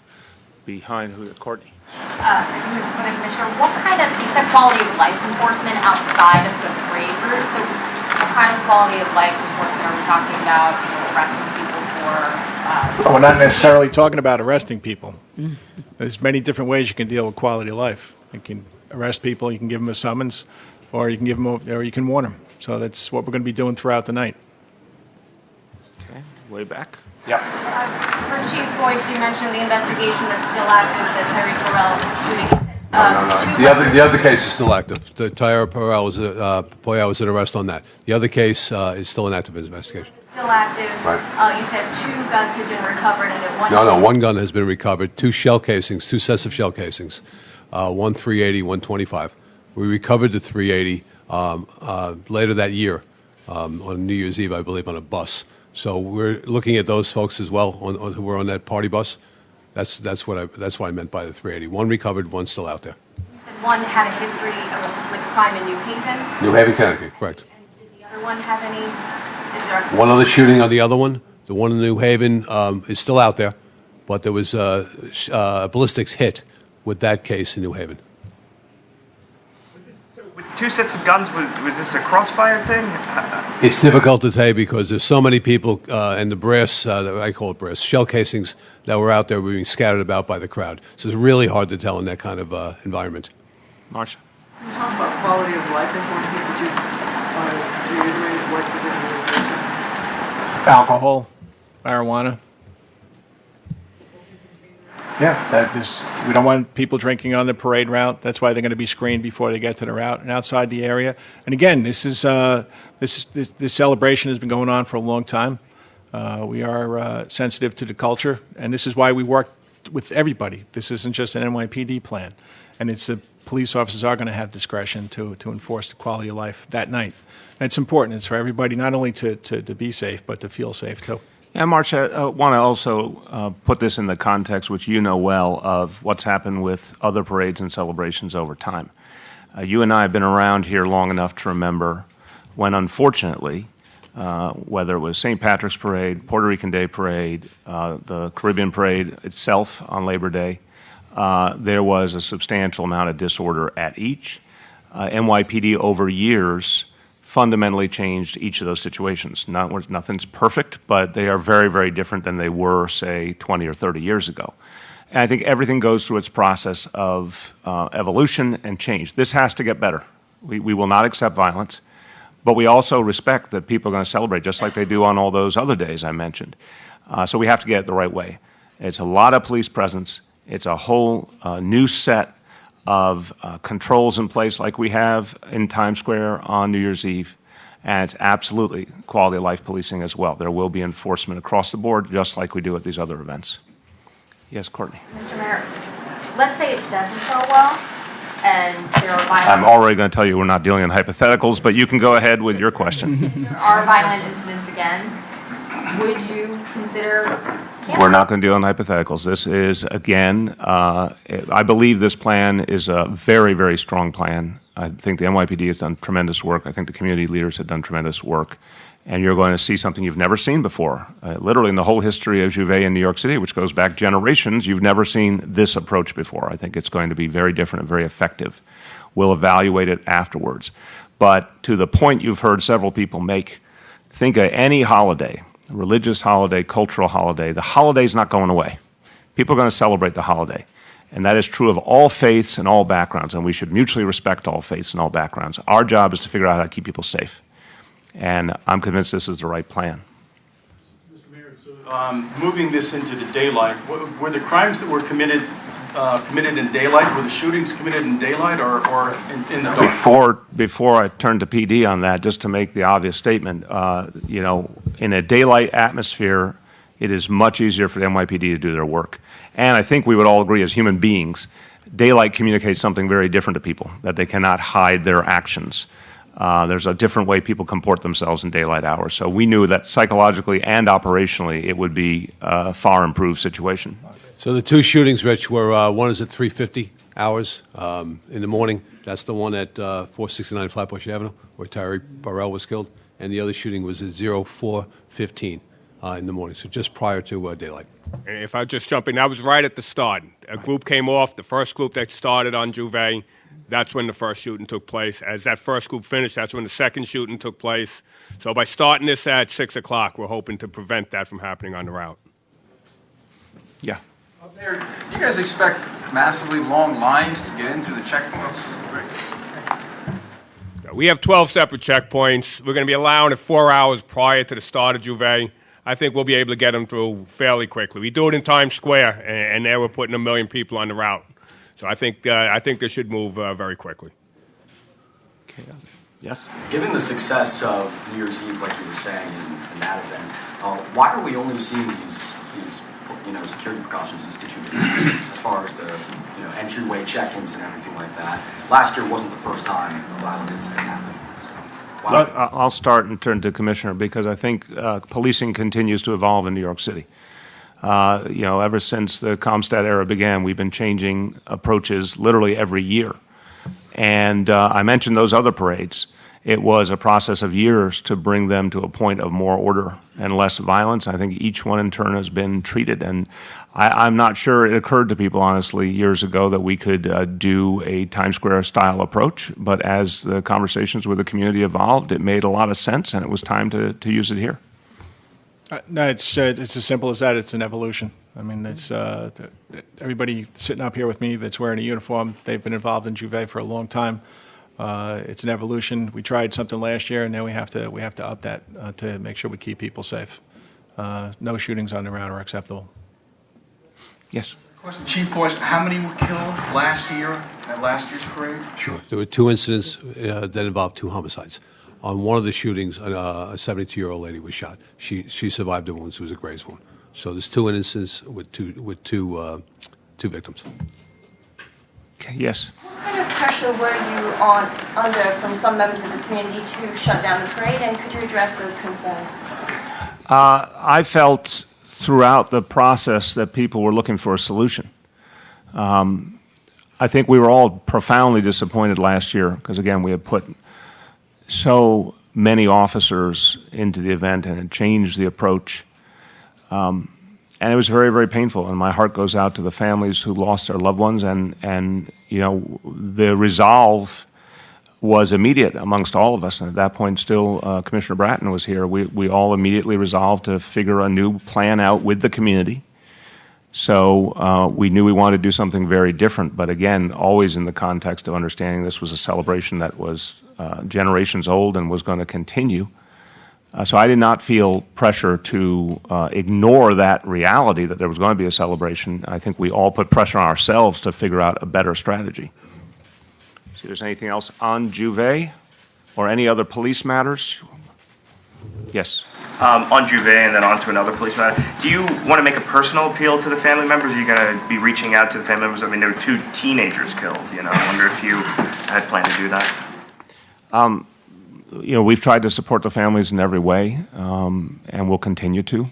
Behind who? Courtney. Ms. Commissioner, what kind of, you said quality of life enforcement outside of the parade route, so what kind of quality of life enforcement are we talking about, arresting people for? We're not necessarily talking about arresting people. There's many different ways you can deal with quality of life. You can arrest people, you can give them a summons, or you can warn them. So that's what we're going to be doing throughout the night. Okay. Way back. Yeah. For Chief Boyce, you mentioned the investigation that's still active, the Terry Farrell shooting. You said, The other case is still active. The Tyre Poyal was an arrest on that. The other case is still an active investigation. Still active. Right. You said 2 guns had been recovered and that one. No, one gun has been recovered. 2 shell casings, 2 sets of shell casings, one 380, one 25. We recovered the 380 later that year on New Year's Eve, I believe, on a bus. So we're looking at those folks as well who were on that party bus. That's what I meant by the 380. One recovered, one still out there. You said one had a history of like crime in New Haven. New Haven, Connecticut, correct. And did the other one have any? Is there One other shooting on the other one. The one in New Haven is still out there, but there was a ballistics hit with that case in New Haven. With 2 sets of guns, was this a crossfire thing? It's difficult to say because there's so many people and the brass, I call it brass, shell casings that were out there were being scattered about by the crowd. So it's really hard to tell in that kind of environment. Marsha? Can you talk about quality of life enforcement? Would you reiterate what the Alcohol, marijuana. Yeah, we don't want people drinking on the parade route. That's why they're going to be screened before they get to the route and outside the area. And again, this celebration has been going on for a long time. We are sensitive to the culture, and this is why we work with everybody. This isn't just an NYPD plan, and it's the police officers are going to have discretion to enforce the quality of life that night. And it's important. It's for everybody not only to be safe, but to feel safe too. Yeah, Marsha, I want to also put this in the context, which you know well, of what's happened with other parades and celebrations over time. You and I have been around here long enough to remember when, unfortunately, whether it was St. Patrick's Parade, Puerto Rican Day Parade, the Caribbean Parade itself on Labor Day, there was a substantial amount of disorder at each. NYPD over years fundamentally changed each of those situations. Nothing's perfect, but they are very, very different than they were, say, 20 or 30 years ago. And I think everything goes through its process of evolution and change. This has to get better. We will not accept violence, but we also respect that people are going to celebrate just like they do on all those other days I mentioned. So we have to get it the right way. It's a lot of police presence. It's a whole new set of controls in place like we have in Times Square on New Year's Eve, and it's absolutely quality of life policing as well. There will be enforcement across the board just like we do at these other events. Yes, Courtney. Mr. Mayor, let's say it doesn't go well and there are violent... I'm already going to tell you we're not dealing in hypotheticals, but you can go ahead with your question. If there are violent incidents again, would you consider canceling? We're not going to deal in hypotheticals. This is, again, I believe this plan is a very, very strong plan. I think the NYPD has done tremendous work. I think the community leaders have done tremendous work. And you're going to see something you've never seen before. Literally in the whole history of Juve in New York City, which goes back generations, you've never seen this approach before. I think it's going to be very different and very effective. We'll evaluate it afterwards. But to the point you've heard several people make, think of any holiday, religious holiday, cultural holiday. The holiday's not going away. People are going to celebrate the holiday. And that is true of all faiths and all backgrounds, and we should mutually respect all faiths and all backgrounds. Our job is to figure out how to keep people safe. And I'm convinced this is the right plan. Mr. Mayor, so moving this into the daylight, were the crimes that were committed in daylight, were the shootings committed in daylight or in the dark? Before I turn to PD on that, just to make the obvious statement, in a daylight atmosphere, it is much easier for the NYPD to do their work. And I think we would all agree as human beings, daylight communicates something very different to people, that they cannot hide their actions. There's a different way people comport themselves in daylight hours. So we knew that psychologically and operationally it would be a far improved situation. So the 2 shootings, Rich, were one is at 3:50 hours in the morning. That's the one at 469 Flatbush Avenue where Tyree Burrell was killed. And the other shooting was at 04:15 in the morning, so just prior to daylight. And if I just jump in, that was right at the start. A group came off, the first group that started on Juve. That's when the first shooting took place. As that first group finished, that's when the second shooting took place. So by starting this at 6 o'clock, we're hoping to prevent that from happening on the route. Yeah. Mayor, do you guys expect massively long lines to get in through the checkpoints? We have 12 separate checkpoints. We're going to be allowing it 4 hours prior to the start of Juve. I think we'll be able to get them through fairly quickly. We do it in Times Square, and there we're putting 1 million people on the route. So I think this should move very quickly. Yes? Given the success of New Year's Eve, like you were saying, in that event, why are we only seeing these security precautions instituted as far as the entryway check-ins and everything like that? Last year wasn't the first time a violent incident happened. So I'll start and turn to Commissioner, because I think policing continues to evolve in New York City. Ever since the Comstat era began, we've been changing approaches literally every year. And I mentioned those other parades. It was a process of years to bring them to a point of more order and less violence. I think each one in turn has been treated. And I'm not sure it occurred to people, honestly, years ago that we could do a Times Square style approach. But as the conversations with the community evolved, it made a lot of sense, and it was time to use it here. No, it's as simple as that. It's an evolution. I mean, it's everybody sitting up here with me that's wearing a uniform. They've been involved in Juve for a long time. It's an evolution. We tried something last year, and now we have to up that to make sure we keep people safe. No shootings on the route are acceptable. Yes. Question, Chief Boyce, how many were killed last year at last year's parade? Sure. There were 2 incidents that involved 2 homicides. On one of the shootings, a 72-year-old lady was shot. She survived the wounds. It was a graze wound. So there's 2 incidents with two victims. Okay, yes. What kind of pressure were you under from some members of the community to shut down the parade, and could you address those concerns? I felt throughout the process that people were looking for a solution. I think we were all profoundly disappointed last year because, again, we had put so many officers into the event, and it changed the approach. And it was very, very painful, and my heart goes out to the families who lost their loved ones, and the resolve was immediate amongst all of us. And at that point, still, Commissioner Bratton was here. We all immediately resolved to figure a new plan out with the community. So we knew we wanted to do something very different, but again, always in the context of understanding this was a celebration that was generations old and was going to continue. So I did not feel pressure to ignore that reality that there was going to be a celebration. I think we all put pressure on ourselves to figure out a better strategy. See if there's anything else on Juve or any other police matters? Yes. On Juve and then on to another police matter. Do you want to make a personal appeal to the family members? Are you going to be reaching out to the family members? I mean, there were 2 teenagers killed. I wonder if you had planned to do that. We've tried to support the families in every way, and we'll continue to.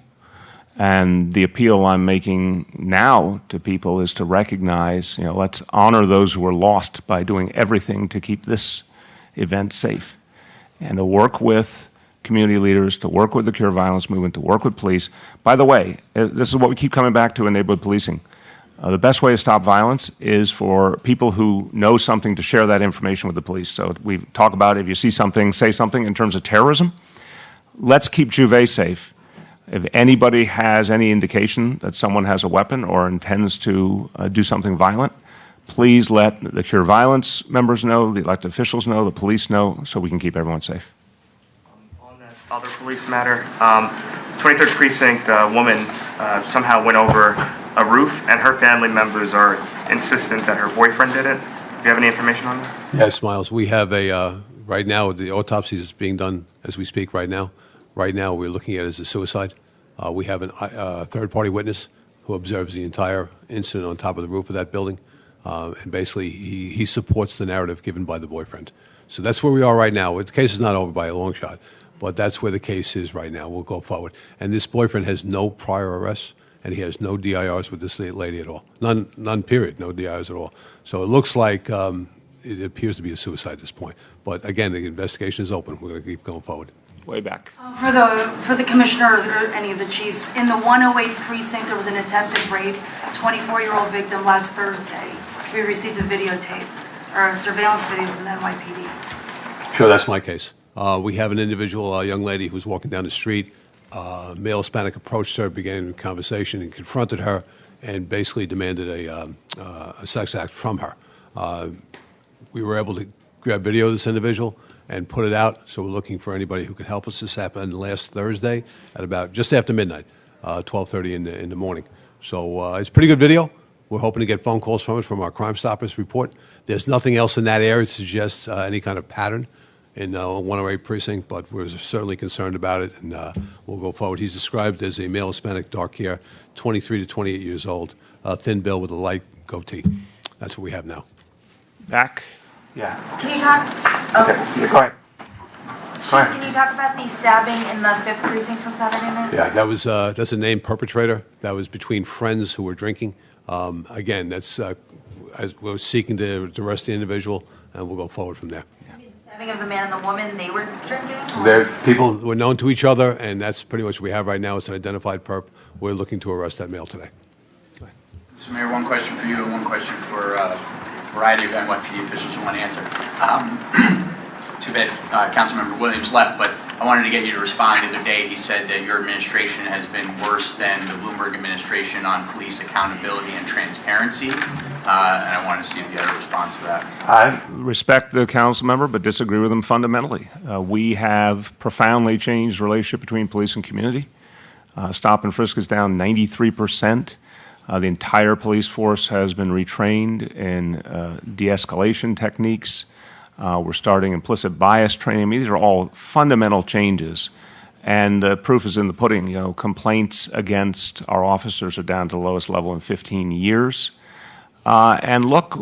And the appeal I'm making now to people is to recognize, let's honor those who were lost by doing everything to keep this event safe, and to work with community leaders, to work with the Cure Violence Movement, to work with police. By the way, this is what we keep coming back to in neighborhood policing. The best way to stop violence is for people who know something to share that information with the police. So we talk about if you see something, say something in terms of terrorism. Let's keep Juve safe. If anybody has any indication that someone has a weapon or intends to do something violent, please let the Cure Violence members know, the elected officials know, the police know, so we can keep everyone safe. On that other police matter, 23rd Precinct, a woman somehow went over a roof, and her family members are insistent that her boyfriend did it. Do you have any information on that? Yes, Miles. We have right now, the autopsy is being done as we speak right now. Right now, we're looking at it as a suicide. We have a third-party witness who observes the entire incident on top of the roof of that building. And basically, he supports the narrative given by the boyfriend. So that's where we are right now. The case is not over by a long shot, but that's where the case is right now. We'll go forward. And this boyfriend has no prior arrests, and he has no DIRs with this lady at all. None, period, no DIRs at all. So it looks like it appears to be a suicide at this point. But again, the investigation is open. We're going to keep going forward. Way back. For the commissioner or any of the chiefs, in the 108 precinct, there was an attempted rape, a 24-year-old victim last Thursday. We received a videotape, or a surveillance video from the NYPD. Sure, that's my case. We have an individual, a young lady who was walking down the street. Male Hispanic approached her, began a conversation, and confronted her, and basically demanded a sex act from her. We were able to grab video of this individual, and put it out. So we're looking for anybody who can help us. This happened last Thursday at about just after midnight, 12:30 in the morning. So it's a pretty good video. We're hoping to get phone calls from it from our Crime Stoppers report. There's nothing else in that area to suggest any kind of pattern in 108 precinct, but we're certainly concerned about it, and we'll go forward. He's described as a male Hispanic, dark hair, 23 to 28 years old, thin build with a light goatee. That's what we have now. Back? Yeah. Can you talk? Okay, yeah, go ahead. Chief, can you talk about the stabbing in the 5th precinct from Saturday night? Yeah, that was that's a named perpetrator. That was between friends who were drinking. Again, that's we're seeking to arrest the individual, and we'll go forward from there. Stabbing of the man and the woman, they were drinking? People were known to each other, and that's pretty much what we have right now. It's an identified perp. We're looking to arrest that male today. Mr. Mayor, one question for you and one question for a variety of NYPD officials who want to answer. Too bad Councilmember Williams left, but I wanted to get you to respond. The other day, he said that your administration has been worse than the Bloomberg administration on police accountability and transparency, and I wanted to see if you had a response to that. I respect the council member, but disagree with him fundamentally. We have profoundly changed the relationship between police and community. Stop and frisk is down 93%. The entire police force has been retrained in de-escalation techniques. We're starting implicit bias training. I mean, these are all fundamental changes, and the proof is in the pudding. You know, complaints against our officers are down to the lowest level in 15 years. And look,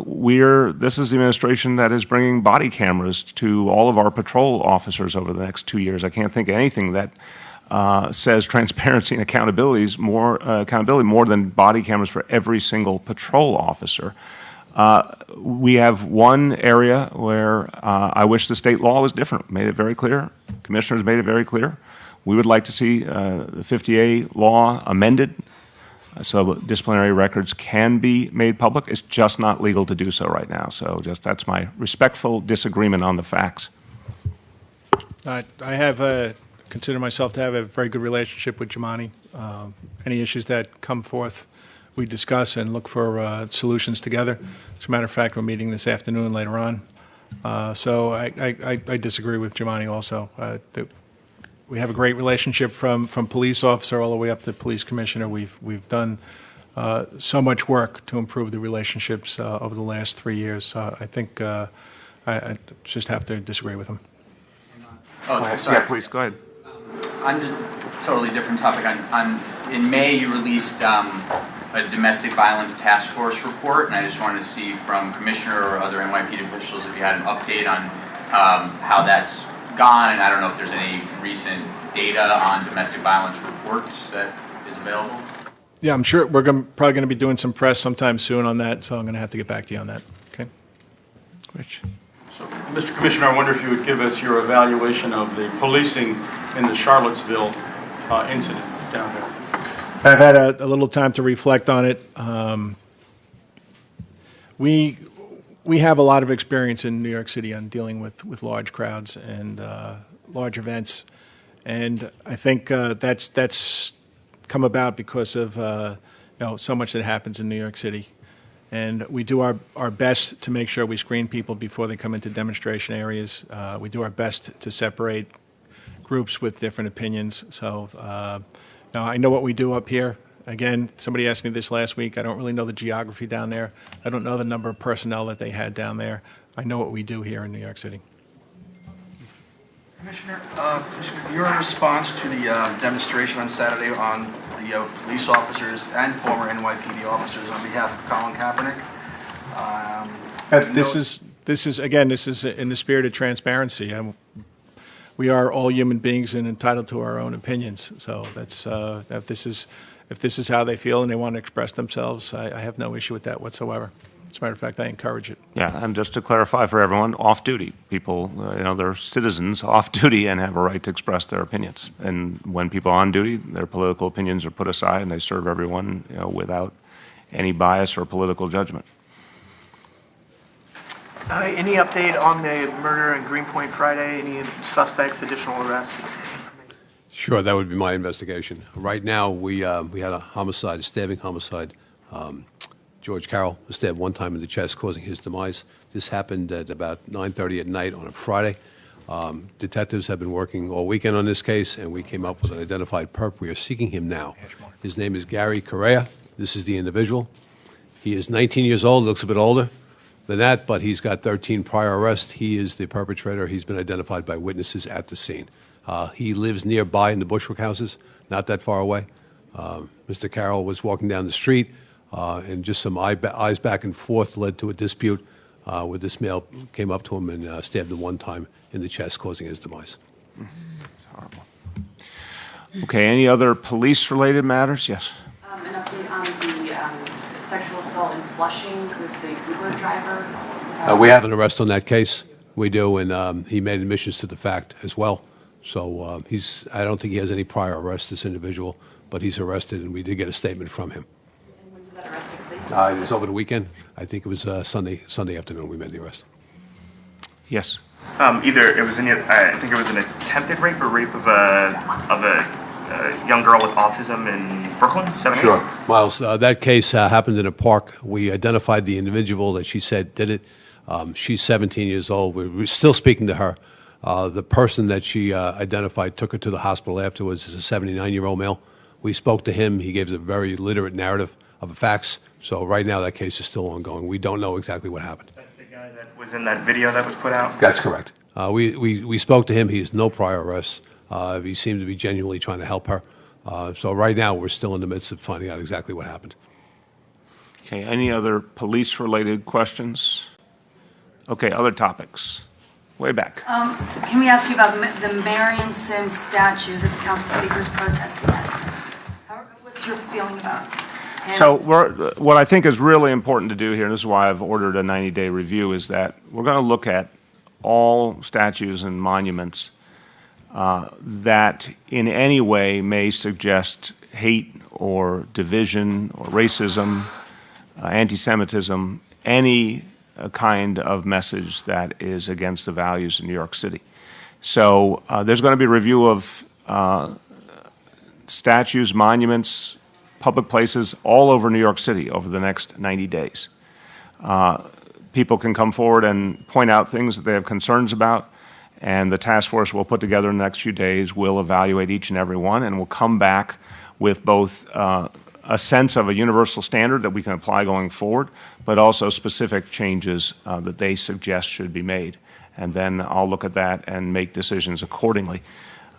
this is the administration that is bringing body cameras to all of our patrol officers over the next 2 years. I can't think of anything that says transparency and accountability more than body cameras for every single patrol officer. We have one area where I wish the state law was different, made it very clear. Commissioners made it very clear. We would like to see the 50A law amended so disciplinary records can be made public. It's just not legal to do so right now. So that's my respectful disagreement on the facts. I consider myself to have a very good relationship with Jumani. Any issues that come forth, we discuss and look for solutions together. As a matter of fact, we're meeting this afternoon later on. So I disagree with Jumani also. We have a great relationship from police officer all the way up to police commissioner. We've done so much work to improve the relationships over the last 3 years. I think I just have to disagree with him. Oh, sorry. Yeah, please, go ahead. On a totally different topic, in May you released a domestic violence task force report, and I just wanted to see from Commissioner or other NYPD officials if you had an update on how that's gone, and I don't know if there's any recent data on domestic violence reports that is available. Yeah, I'm sure we're probably going to be doing some press sometime soon on that, so I'm going to have to get back to you on that. Okay. Rich. So, Mr. Commissioner, I wonder if you would give us your evaluation of the policing in the Charlottesville incident down there. I've had a little time to reflect on it. We have a lot of experience in New York City on dealing with large crowds and large events, and I think that's come about because of so much that happens in New York City, and we do our best to make sure we screen people before they come into demonstration areas. We do our best to separate groups with different opinions. So now I know what we do up here. Again, somebody asked me this last week. I don't really know the geography down there. I don't know the number of personnel that they had down there. I know what we do here in New York City. Commissioner, your response to the demonstration on Saturday on the police officers and former NYPD officers on behalf of Colin Kaepernick. This is in the spirit of transparency. We are all human beings and entitled to our own opinions. So that's if this is how they feel and they want to express themselves, I have no issue with that whatsoever. As a matter of fact, I encourage it. Yeah, and just to clarify for everyone, off-duty people, they're citizens off-duty and have a right to express their opinions. And when people are on duty, their political opinions are put aside and they serve everyone, without any bias or political judgment. Any update on the murder in Greenpoint Friday? Any suspects, additional arrests? Sure, that would be my investigation. Right now, we had a homicide, a stabbing homicide. George Carroll was stabbed one time in the chest, causing his demise. This happened at about 9:30 at night on a Friday. Detectives have been working all weekend on this case, and we came up with an identified perp. We are seeking him now. His name is Gary Correa. This is the individual. He is 19 years old, looks a bit older than that, but he's got 13 prior arrests. He is the perpetrator. He's been identified by witnesses at the scene. He lives nearby in the Bushwick houses, not that far away. Mr. Carroll was walking down the street, and just some eyes back and forth led to a dispute where this male came up to him and stabbed him one time in the chest, causing his demise. Horrible. Okay, any other police-related matters? Yes. An update on the sexual assault in Flushing with the Uber driver? We have an arrest on that case. We do, and he made admissions to the fact as well. So I don't think he has any prior arrests, this individual, but he's arrested, and we did get a statement from him. And when did that arrest take place? It was over the weekend. I think it was Sunday afternoon we made the arrest. Yes. I think it was an attempted rape or rape of a young girl with autism in Brooklyn, 7 Sure. Miles, that case happened in a park. We identified the individual that she said did it. She's 17 years old. We're still speaking to her. The person that she identified took her to the hospital afterwards is a 79-year-old male. We spoke to him. He gave us a very literate narrative of the facts. So right now that case is still ongoing. We don't know exactly what happened. That's the guy that was in that video that was put out? That's correct. We spoke to him. He has no prior arrests. He seemed to be genuinely trying to help her. So right now we're still in the midst of finding out exactly what happened. Okay, any other police-related questions? Okay, other topics. Way back. Can we ask you about the Marion Sims statue that the council speaker is protesting at? What's your feeling about him? So what I think is really important to do here, and this is why I've ordered a 90-day review, is that we're going to look at all statues and monuments that in any way may suggest hate or division or racism, anti-Semitism, any kind of message that is against the values of New York City. So there's going to be a review of statues, monuments, public places all over New York City over the next 90 days. People can come forward and point out things that they have concerns about, and the task force we'll put together in the next few days will evaluate each and every one, and we'll come back with both a sense of a universal standard that we can apply going forward, but also specific changes that they suggest should be made. And then I'll look at that and make decisions accordingly.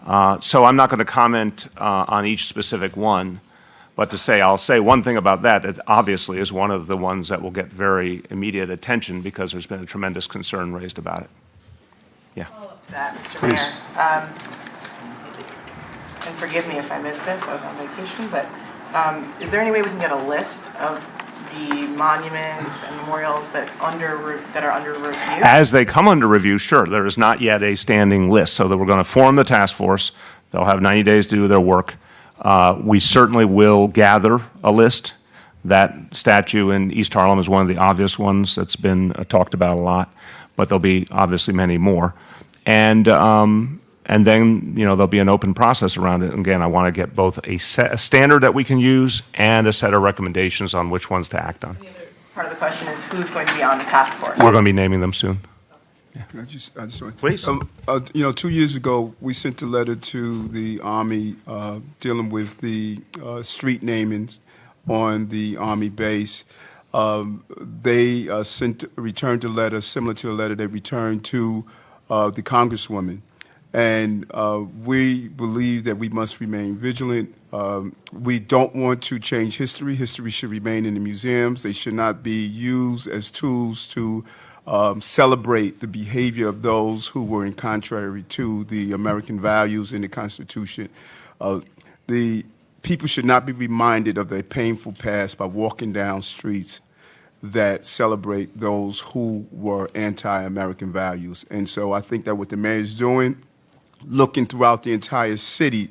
So I'm not going to comment on each specific one, but I'll say one thing about that. It obviously is one of the ones that will get very immediate attention because there's been a tremendous concern raised about it. Yeah. That, Mr. Please. Mayor. And forgive me if I missed this, I was on vacation, but is there any way we can get a list of the monuments and memorials that are under review? As they come under review, sure. There is not yet a standing list, so that we're going to form the task force. They'll have 90 days to do their work. We certainly will gather a list. That statue in East Harlem is one of the obvious ones that's been talked about a lot, but there'll be obviously many more. And then, there'll be an open process around it. And again, I want to get both a standard that we can use and a set of recommendations on which ones to act on. The other part of the question is who's going to be on the task force? We're going to be naming them soon. Can I just want Please. 2 years ago, we sent a letter to the Army dealing with the street namings on the Army base. They returned a letter similar to the letter they returned to the Congresswoman. And we believe that we must remain vigilant. We don't want to change history. History should remain in the museums. They should not be used as tools to celebrate the behavior of those who were in contrary to the American values in the Constitution. The people should not be reminded of their painful past by walking down streets that celebrate those who were anti-American values. And so I think that what the mayor is doing, looking throughout the entire city,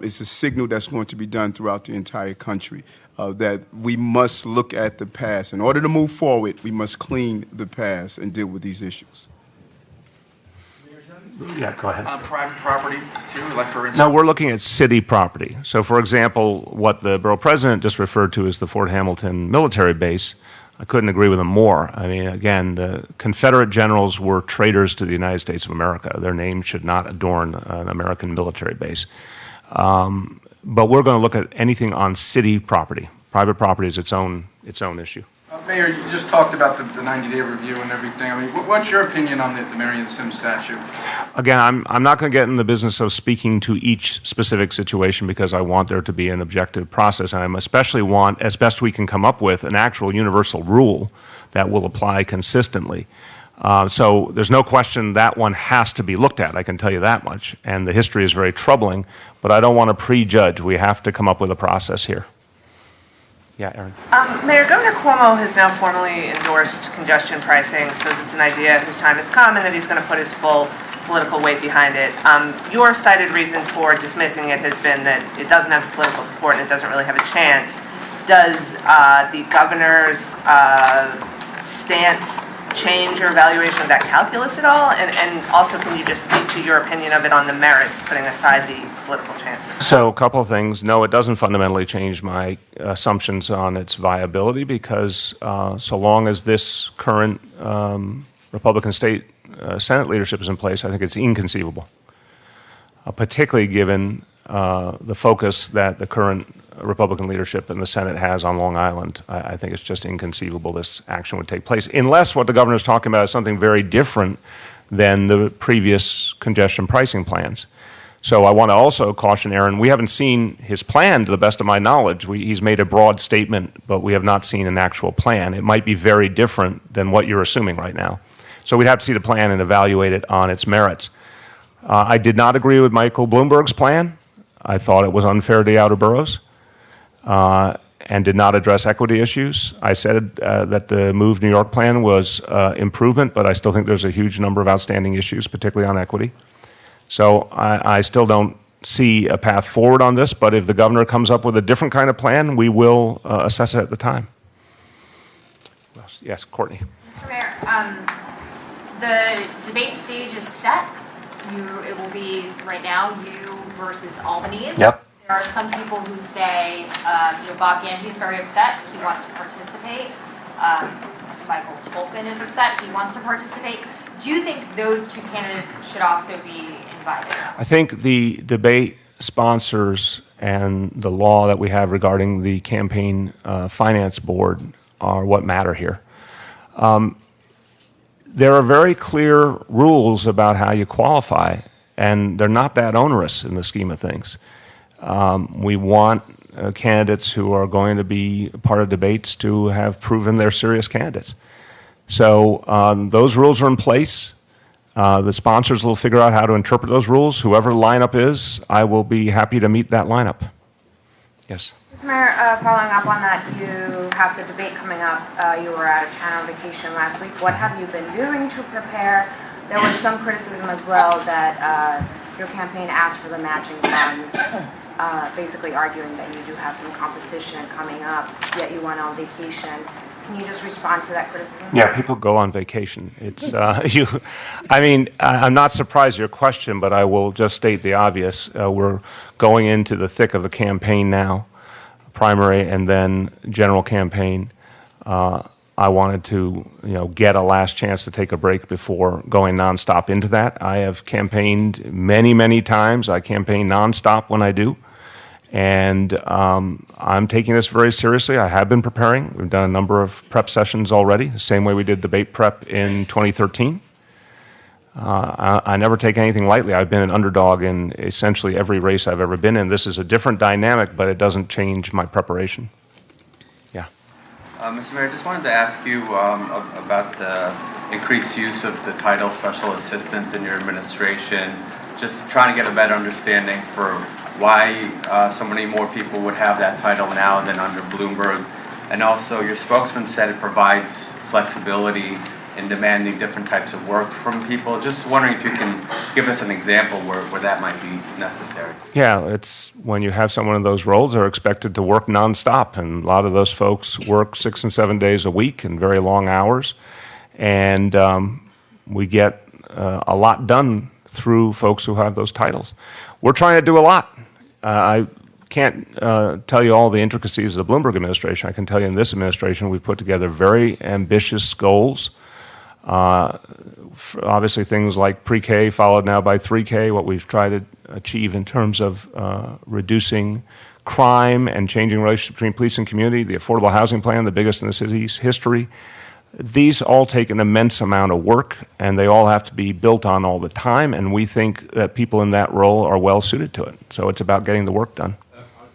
is a signal that's going to be done throughout the entire country, that we must look at the past. In order to move forward, we must clean the past and deal with these issues. Yeah, go ahead. On private property, too, like for instance? No, we're looking at city property. So, for example, what the borough president just referred to as the Fort Hamilton military base, I couldn't agree with him more. I mean, again, the Confederate generals were traitors to the United States of America. Their name should not adorn an American military base. But we're going to look at anything on city property. Private property is its own issue. Mayor, you just talked about the 90-day review and everything. I mean, what's your opinion on the Marion Sims statute? Again, I'm not going to get in the business of speaking to each specific situation because I want there to be an objective process, and I especially want, as best we can come up with, an actual universal rule that will apply consistently. So there's no question that one has to be looked at, I can tell you that much, and the history is very troubling, but I don't want to prejudge. We have to come up with a process here. Yeah, Aaron. Mayor, Governor Cuomo has now formally endorsed congestion pricing, says it's an idea whose time has come and that he's going to put his full political weight behind it. Your cited reason for dismissing it has been that it doesn't have the political support and it doesn't really have a chance. Does the governor's stance change your evaluation of that calculus at all? And also, can you just speak to your opinion of it on the merits, putting aside the political chances? So a couple of things. No, it doesn't fundamentally change my assumptions on its viability because so long as this current Republican state Senate leadership is in place, I think it's inconceivable, particularly given the focus that the current Republican leadership in the Senate has on Long Island. I think it's just inconceivable this action would take place, unless what the governor is talking about is something very different than the previous congestion pricing plans. So I want to also caution Aaron, we haven't seen his plan to the best of my knowledge. He's made a broad statement, but we have not seen an actual plan. It might be very different than what you're assuming right now. So we'd have to see the plan and evaluate it on its merits. I did not agree with Michael Bloomberg's plan. I thought it was unfair to the outer boroughs and did not address equity issues. I said that the Move New York plan was improvement, but I still think there's a huge number of outstanding issues, particularly on equity. So I still don't see a path forward on this, but if the governor comes up with a different kind of plan, we will assess it at the time. Yes, Courtney. Mr. Mayor, the debate stage is set. It will be right now you versus Albanese. Yep. There are some people who say, Bob Ganji is very upset. He wants to participate. Michael Tolkien is upset. He wants to participate. Do you think those two candidates should also be invited? I think the debate sponsors and the law that we have regarding the campaign finance board are what matter here. There are very clear rules about how you qualify, and they're not that onerous in the scheme of things. We want candidates who are going to be part of debates to have proven they're serious candidates. So those rules are in place. The sponsors will figure out how to interpret those rules. Whoever the lineup is, I will be happy to meet that lineup. Yes. Mr. Mayor, following up on that, you have the debate coming up. You were out of town on vacation last week. What have you been doing to prepare? There was some criticism as well that your campaign asked for the matching funds, basically arguing that you do have some competition coming up, yet you went on vacation. Can you just respond to that criticism? Yeah, people go on vacation. It's I'm not surprised at your question, but I will just state the obvious. We're going into the thick of the campaign now, primary and then general campaign. I wanted to, get a last chance to take a break before going nonstop into that. I have campaigned many, many times. I campaign nonstop when I do. And I'm taking this very seriously. I have been preparing. We've done a number of prep sessions already, the same way we did debate prep in 2013. I never take anything lightly. I've been an underdog in essentially every race I've ever been in. This is a different dynamic, but it doesn't change my preparation. Yeah. Mr. Mayor, I just wanted to ask you about the increased use of the title special assistants in your administration, just trying to get a better understanding for why so many more people would have that title now than under Bloomberg. And also, your spokesman said it provides flexibility in demanding different types of work from people. Just wondering if you can give us an example where that might be necessary. Yeah, it's when you have someone in those roles, they're expected to work nonstop. And a lot of those folks work 6 and 7 days a week and very long hours. And we get a lot done through folks who have those titles. We're trying to do a lot. I can't tell you all the intricacies of the Bloomberg administration. I can tell you in this administration, we've put together very ambitious goals. Obviously, things like pre-K followed now by 3K, what we've tried to achieve in terms of reducing crime and changing relationship between police and community, the affordable housing plan, the biggest in the city's history. These all take an immense amount of work, and they all have to be built on all the time, and we think that people in that role are well suited to it. So it's about getting the work done.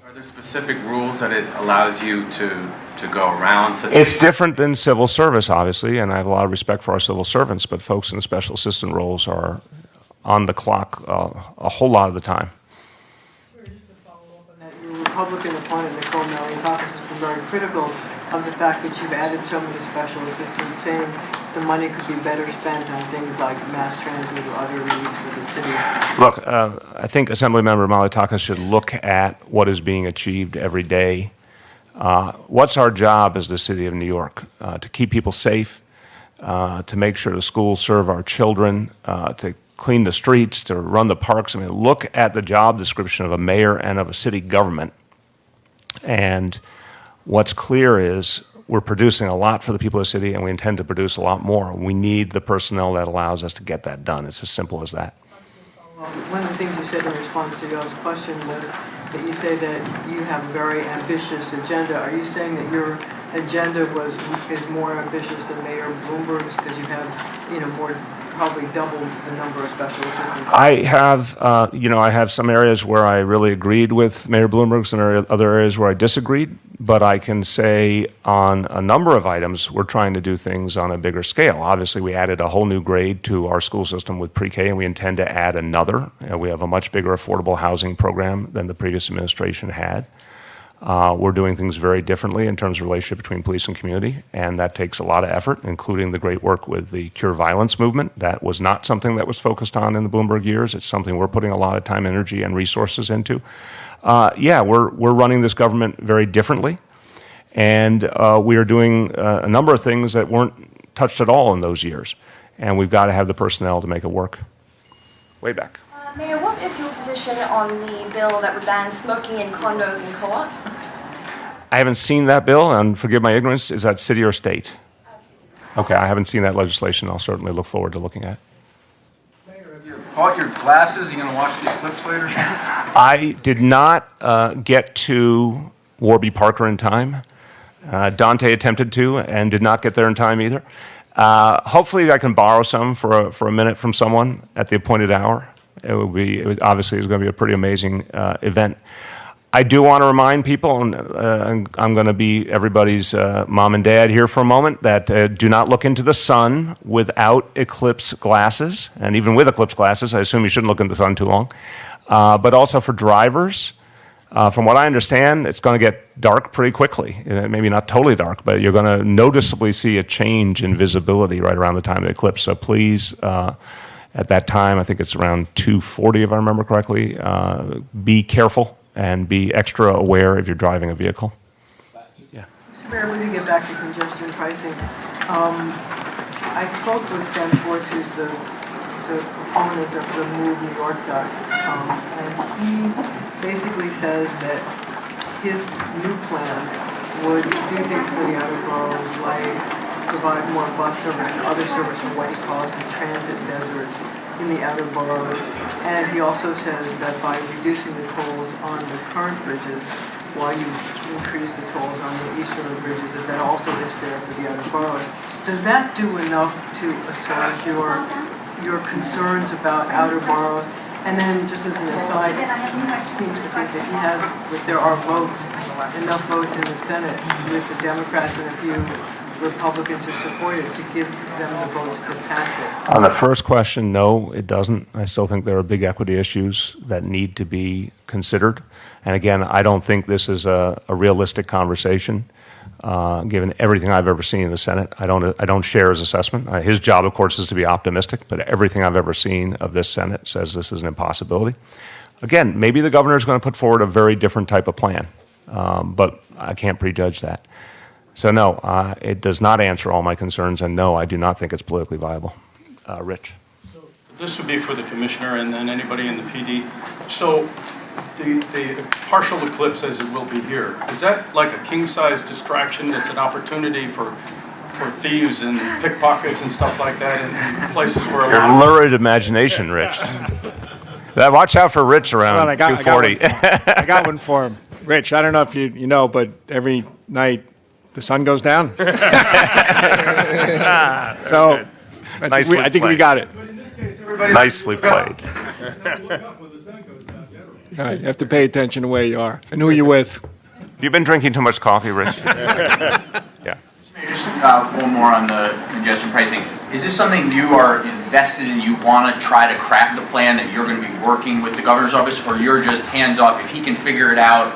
Are there specific rules that it allows you to go around? It's different than civil service, obviously, and I have a lot of respect for our civil servants, but folks in the special assistant roles are on the clock a whole lot of the time. Your Republican opponent, Nicole Maliotakis, has been very critical of the fact that you've added so many special assistants, saying the money could be better spent on things like mass transit or other needs for the city. Look, I think Assemblymember Maliotakis should look at what is being achieved every day. What's our job as the city of New York? To keep people safe, to make sure the schools serve our children, to clean the streets, to run the parks. I mean, look at the job description of a mayor and of a city government. And what's clear is we're producing a lot for the people of the city, and we intend to produce a lot more. We need the personnel that allows us to get that done. It's as simple as that. One of the things you said in response to Yo's question was that you say that you have a very ambitious agenda. Are you saying that your agenda is more ambitious than Mayor Bloomberg's because you have, more, probably double the number of special assistants? I have, I have some areas where I really agreed with Mayor Bloomberg, some other areas where I disagreed. But I can say on a number of items, we're trying to do things on a bigger scale. Obviously, we added a whole new grade to our school system with pre-K, and we intend to add another. We have a much bigger affordable housing program than the previous administration had. We're doing things very differently in terms of relationship between police and community, and that takes a lot of effort, including the great work with the Cure Violence movement. That was not something that was focused on in the Bloomberg years. It's something we're putting a lot of time, energy, and resources into. We're running this government very differently, and we are doing a number of things that weren't touched at all in those years, and we've got to have the personnel to make it work. Way back. Mayor, what is your position on the bill that would ban smoking in condos and co-ops? I haven't seen that bill, and forgive my ignorance, is that city or state? Okay, I haven't seen that legislation. I'll certainly look forward to looking at it. Bought your glasses? You gonna watch the eclipse later? I did not get to Warby Parker in time. Dante attempted to and did not get there in time either. Hopefully I can borrow some for a minute from someone at the appointed hour. Obviously it's going to be a pretty amazing event. I do want to remind people, and I'm going to be everybody's mom and dad here for a moment, that do not look into the sun without eclipse glasses. And even with eclipse glasses, I assume you shouldn't look into the sun too long. But also for drivers, from what I understand, it's going to get dark pretty quickly. Maybe not totally dark, but you're going to noticeably see a change in visibility right around the time of the eclipse. So please, at that time, I think it's around 2:40 if I remember correctly, be careful and be extra aware if you're driving a vehicle. Mr. Mayor, we can get back to congestion pricing. I spoke with Sam Schwartz, who's the proponent of the Move New York Duck, and he basically says that his new plan would do things for the outer boroughs, like provide more bus service and other service from what he calls the transit deserts in the outer boroughs. And he also says that by reducing the tolls on the current bridges, while you increase the tolls on the easterly bridges, that also is fair for the outer boroughs. Does that do enough to assuage your concerns about outer boroughs? And then, just as an aside, he seems to think that he has, if there are votes, enough votes in the Senate with the Democrats and a few Republicans who support it to give them the votes to pass it. On the first question, no, it doesn't. I still think there are big equity issues that need to be considered. And again, I don't think this is a realistic conversation, given everything I've ever seen in the Senate. I don't share his assessment. His job, of course, is to be optimistic, but everything I've ever seen of this Senate says this is an impossibility. Again, maybe the governor is going to put forward a very different type of plan, but I can't prejudge that. So no, it does not answer all my concerns, and no, I do not think it's politically viable. Rich. This would be for the commissioner and then anybody in the PD. So the partial eclipse, as it will be here, is that like a king-size distraction that's an opportunity for thieves and pickpockets and stuff like that in places where a Your lot of... lurid imagination, Rich. Watch out for Rich around Well, I got 240. I got one for him. Rich, I don't know if you know, but every night the sun goes down. So I think we got it. Nicely played. All right, you have to pay attention to where you are and who you're with. You've been drinking too much coffee, Rich. Yeah. Just one more on the congestion pricing. Is this something you are invested in, you want to try to craft a plan that you're going to be working with the governor's office, or you're just hands-off, if he can figure it out,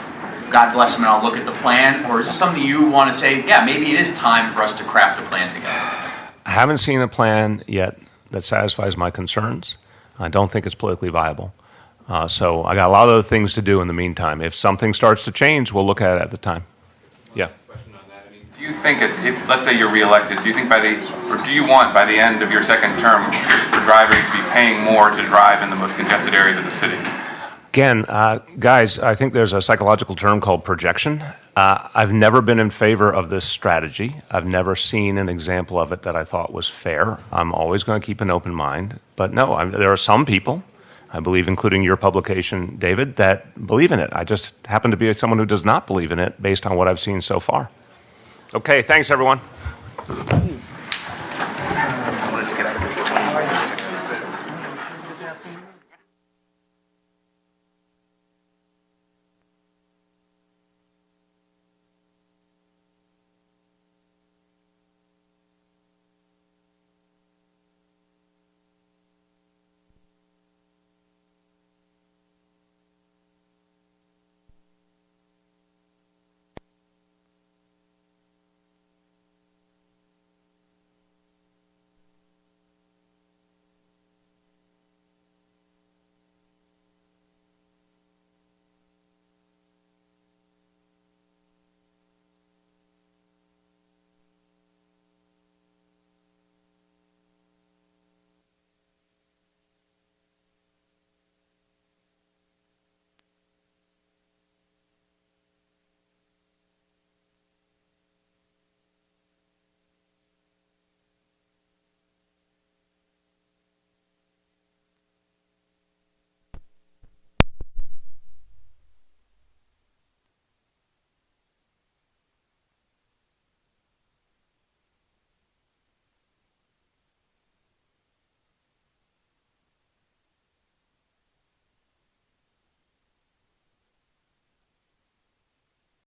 God bless him and I'll look at the plan? Or is this something you want to say, yeah, maybe it is time for us to craft a plan together? I haven't seen a plan yet that satisfies my concerns. I don't think it's politically viable. So I got a lot of other things to do in the meantime. If something starts to change, we'll look at it at the time. Yeah. Do you think, if let's say you're reelected, do you think do you want by the end of your second term for drivers to be paying more to drive in the most congested areas of the city? Again, guys, I think there's a psychological term called projection. I've never been in favor of this strategy. I've never seen an example of it that I thought was fair. I'm always going to keep an open mind. But no, there are some people, I believe, including your publication, David, that believe in it. I just happen to be someone who does not believe in it based on what I've seen so far. Okay, thanks, everyone.